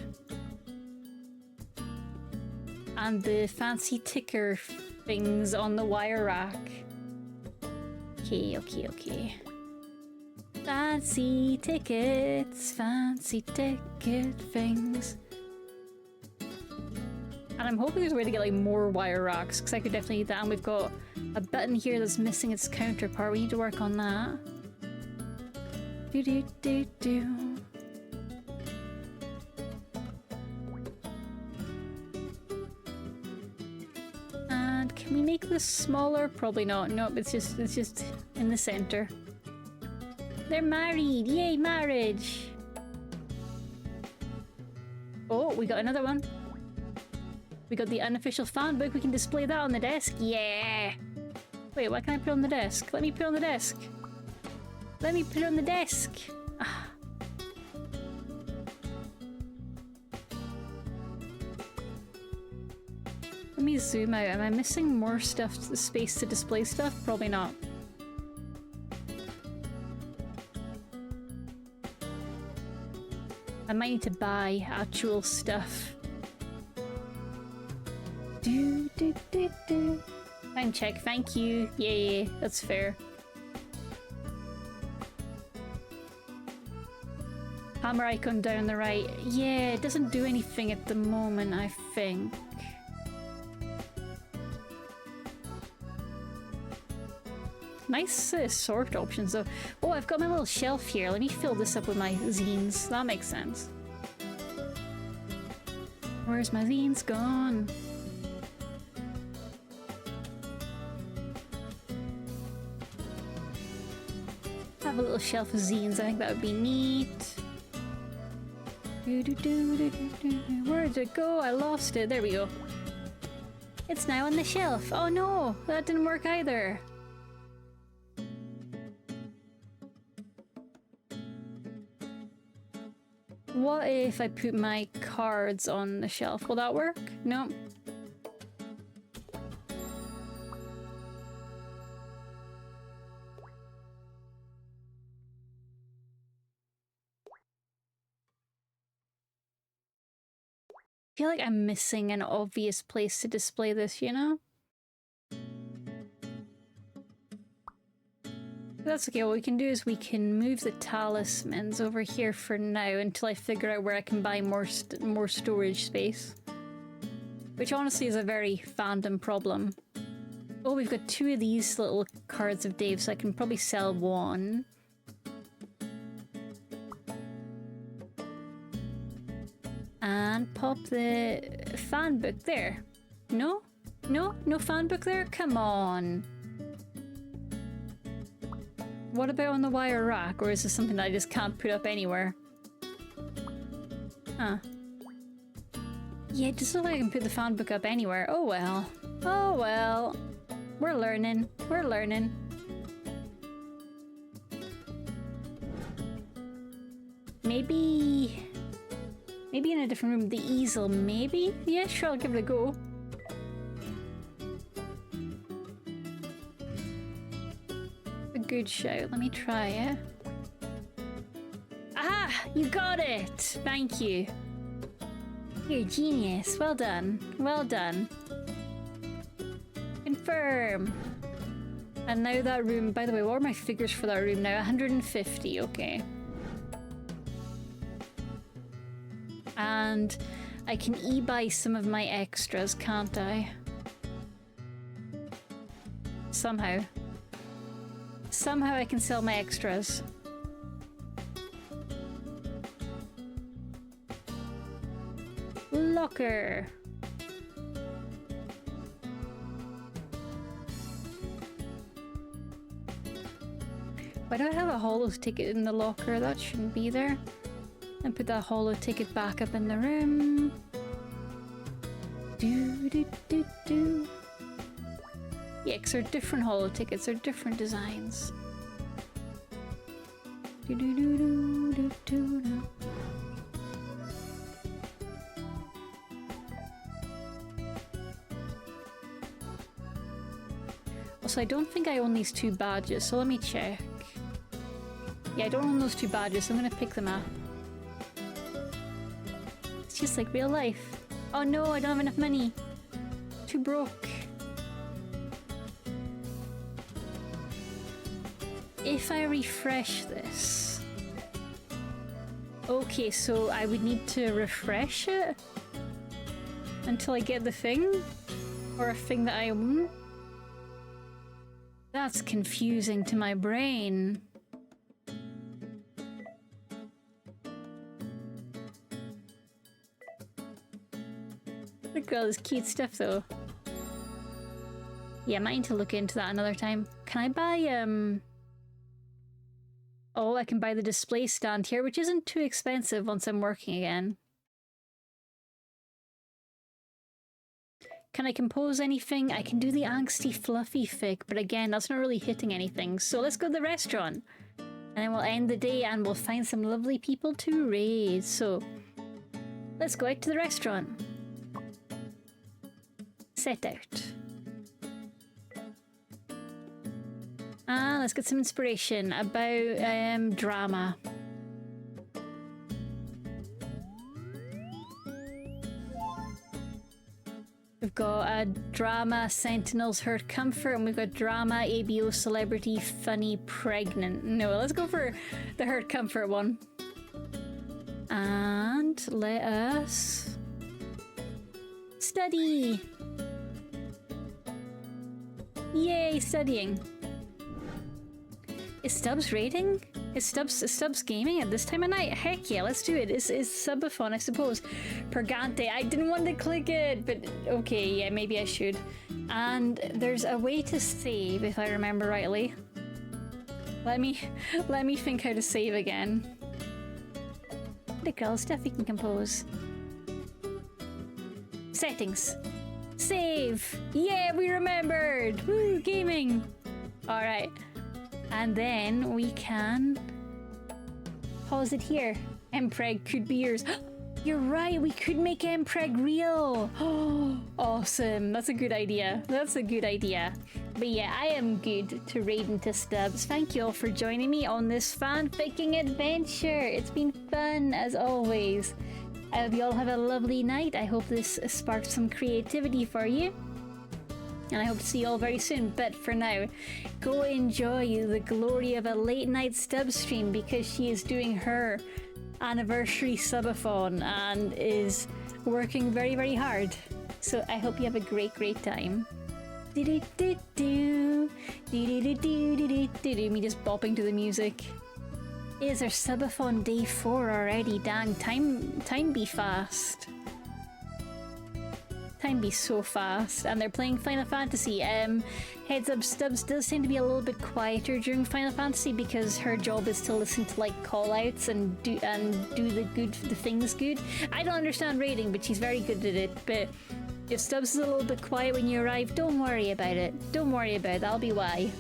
and the fancy ticker things on the wire rack. Okay. Fancy tickets, fancy ticket things. And I'm hoping there's a way to get like more wire racks, because I could definitely need that. And we've got a button here that's missing its counterpart. We need to work on that. Do. And can we make this smaller? Probably not. Nope, it's just in the center. They're married! Yay, marriage! Oh, we got another one. We got the unofficial fan book. We can display that on the desk. Yeah! Wait, why can't I put it on the desk? Let me put it on the desk. Let me put it on the desk. Ah. Let me zoom out. Am I missing more stuff, space to display stuff? Probably not. I might need to buy actual stuff. Do. Time check, thank you. Yeah, that's fair. Hammer icon down the right. Yeah, it doesn't do anything at the moment, I think. Nice sort options though. Oh, I've got my little shelf here. Let me fill this up with my zines. That makes sense. Where's my zines gone? Have a little shelf of zines. I think that would be neat. Where did it go? I lost it. There we go. It's now on the shelf. Oh no, that didn't work either. What if I put my cards on the shelf? Will that work? No. I feel like I'm missing an obvious place to display this, you know? That's okay. What we can do is we can move the talismans over here for now until I figure out where I can buy more storage space. Which honestly is a very fandom problem. Oh, we've got 2 of these little cards of Dave, so I can probably sell one. And pop the fan book there. No? No? No fan book there? Come on. What about on the wire rack, or is this something that I just can't put up anywhere? Huh. Yeah, it doesn't look like I can put the fan book up anywhere. Oh well. Oh well. We're learning. We're learning. Maybe in a different room. The easel, maybe? Yeah, sure, I'll give it a go. A good shout. Let me try it. Aha! You got it! Thank you. You're a genius. Well done. Well done. Confirm. And now that room, by the way, what are my figures for that room now? 150, okay. And I can e-buy some of my extras, can't I? Somehow. Somehow I can sell my extras. Locker. Why do I have a holo ticket in the locker? That shouldn't be there. And put that holo ticket back up in the room. Do do do do. Yeah, because they're different holo tickets, they're different designs. Do do do do do do do. Also, I don't think I own these 2 badges, so let me check. Yeah, I don't own those 2 badges, so I'm gonna pick them up. It's just like real life. Oh no, I don't have enough money. Too broke. If I refresh this... Okay, so I would need to refresh it until I get the thing? Or a thing that I own? That's confusing to my brain. Look at all this cute stuff though. Yeah, I might need to look into that another time. Can I buy, Oh, I can buy the display stand here, which isn't too expensive once I'm working again. Can I compose anything? I can do the angsty fluffy fig, but again, that's not really hitting anything. So let's go to the restaurant. And then we'll end the day and we'll find some lovely people to raid. So let's go out to the restaurant. Set out. Let's get some inspiration about drama. We've got a drama, Sentinels, Hurt Comfort, and we've got drama, ABO, Celebrity, Funny, Pregnant. No, let's go for the Hurt Comfort one. And let us study. Yay, studying. Is Stubbs raiding? Is Stubbs gaming at this time of night? Heck yeah, let's do it. Is Subathon, I suppose. Pergante. I didn't want to click it, but okay, yeah, maybe I should. And there's a way to save, if I remember rightly. Let me think how to save again. Look at all the stuff you can compose. Settings. Save! Yeah, we remembered! Woo, gaming! Alright. And then we can pause it here. Mpreg could be yours. You're right, we could make Mpreg real! Oh, awesome. That's a good idea. That's a good idea. But yeah, I am good to raid into Stubbs. Thank you all for joining me on this fanficking adventure. It's been fun as always. I hope you all have a lovely night. I hope this sparked some creativity for you. And I hope to see you all very soon. But for now, go enjoy the glory of a late night Stubbs stream because she is doing her anniversary subathon and is working very, very hard. So I hope you have a great, great time. Me just bopping to the music. Is our subathon day 4 already? Dang, time be fast. Time be so fast. And they're playing Final Fantasy. Heads up, Stubbs does tend to be a little bit quieter during Final Fantasy because her job is to listen to like call-outs and do the things good. I don't understand raiding, but she's very good at it. But if Stubbs is a little bit quiet when you arrive, don't worry about it. Don't worry about it. That'll be why.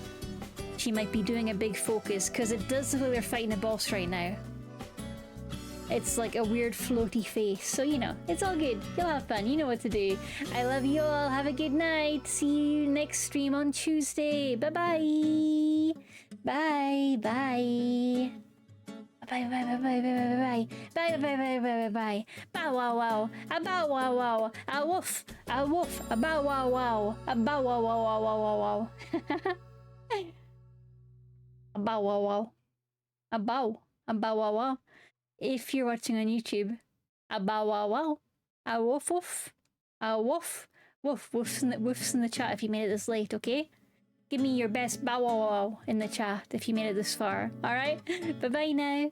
She might be doing a big focus because it does look like they're fighting a boss right now. It's like a weird floaty face, so you know, it's all good. You'll have fun, you know what to do. I love you all, have a good night. See you next stream on Tuesday. Bye-bye. Bye-bye. Bye-bye. bye, bye, bye, bye, bye, bye, bye, bye, bye, bye, bye, bye. Bow wow wow, a bow wow wow, a woof, a bow wow wow, a bow wow wow wow wow wow wow. A bow wow wow, a bow wow wow. If you're watching on YouTube, a bow wow wow, a woof woof, a woof, woofs in the chat if you made it this late, okay? Give me your best bow wow wow in the chat if you made it this far, alright? Bye bye now.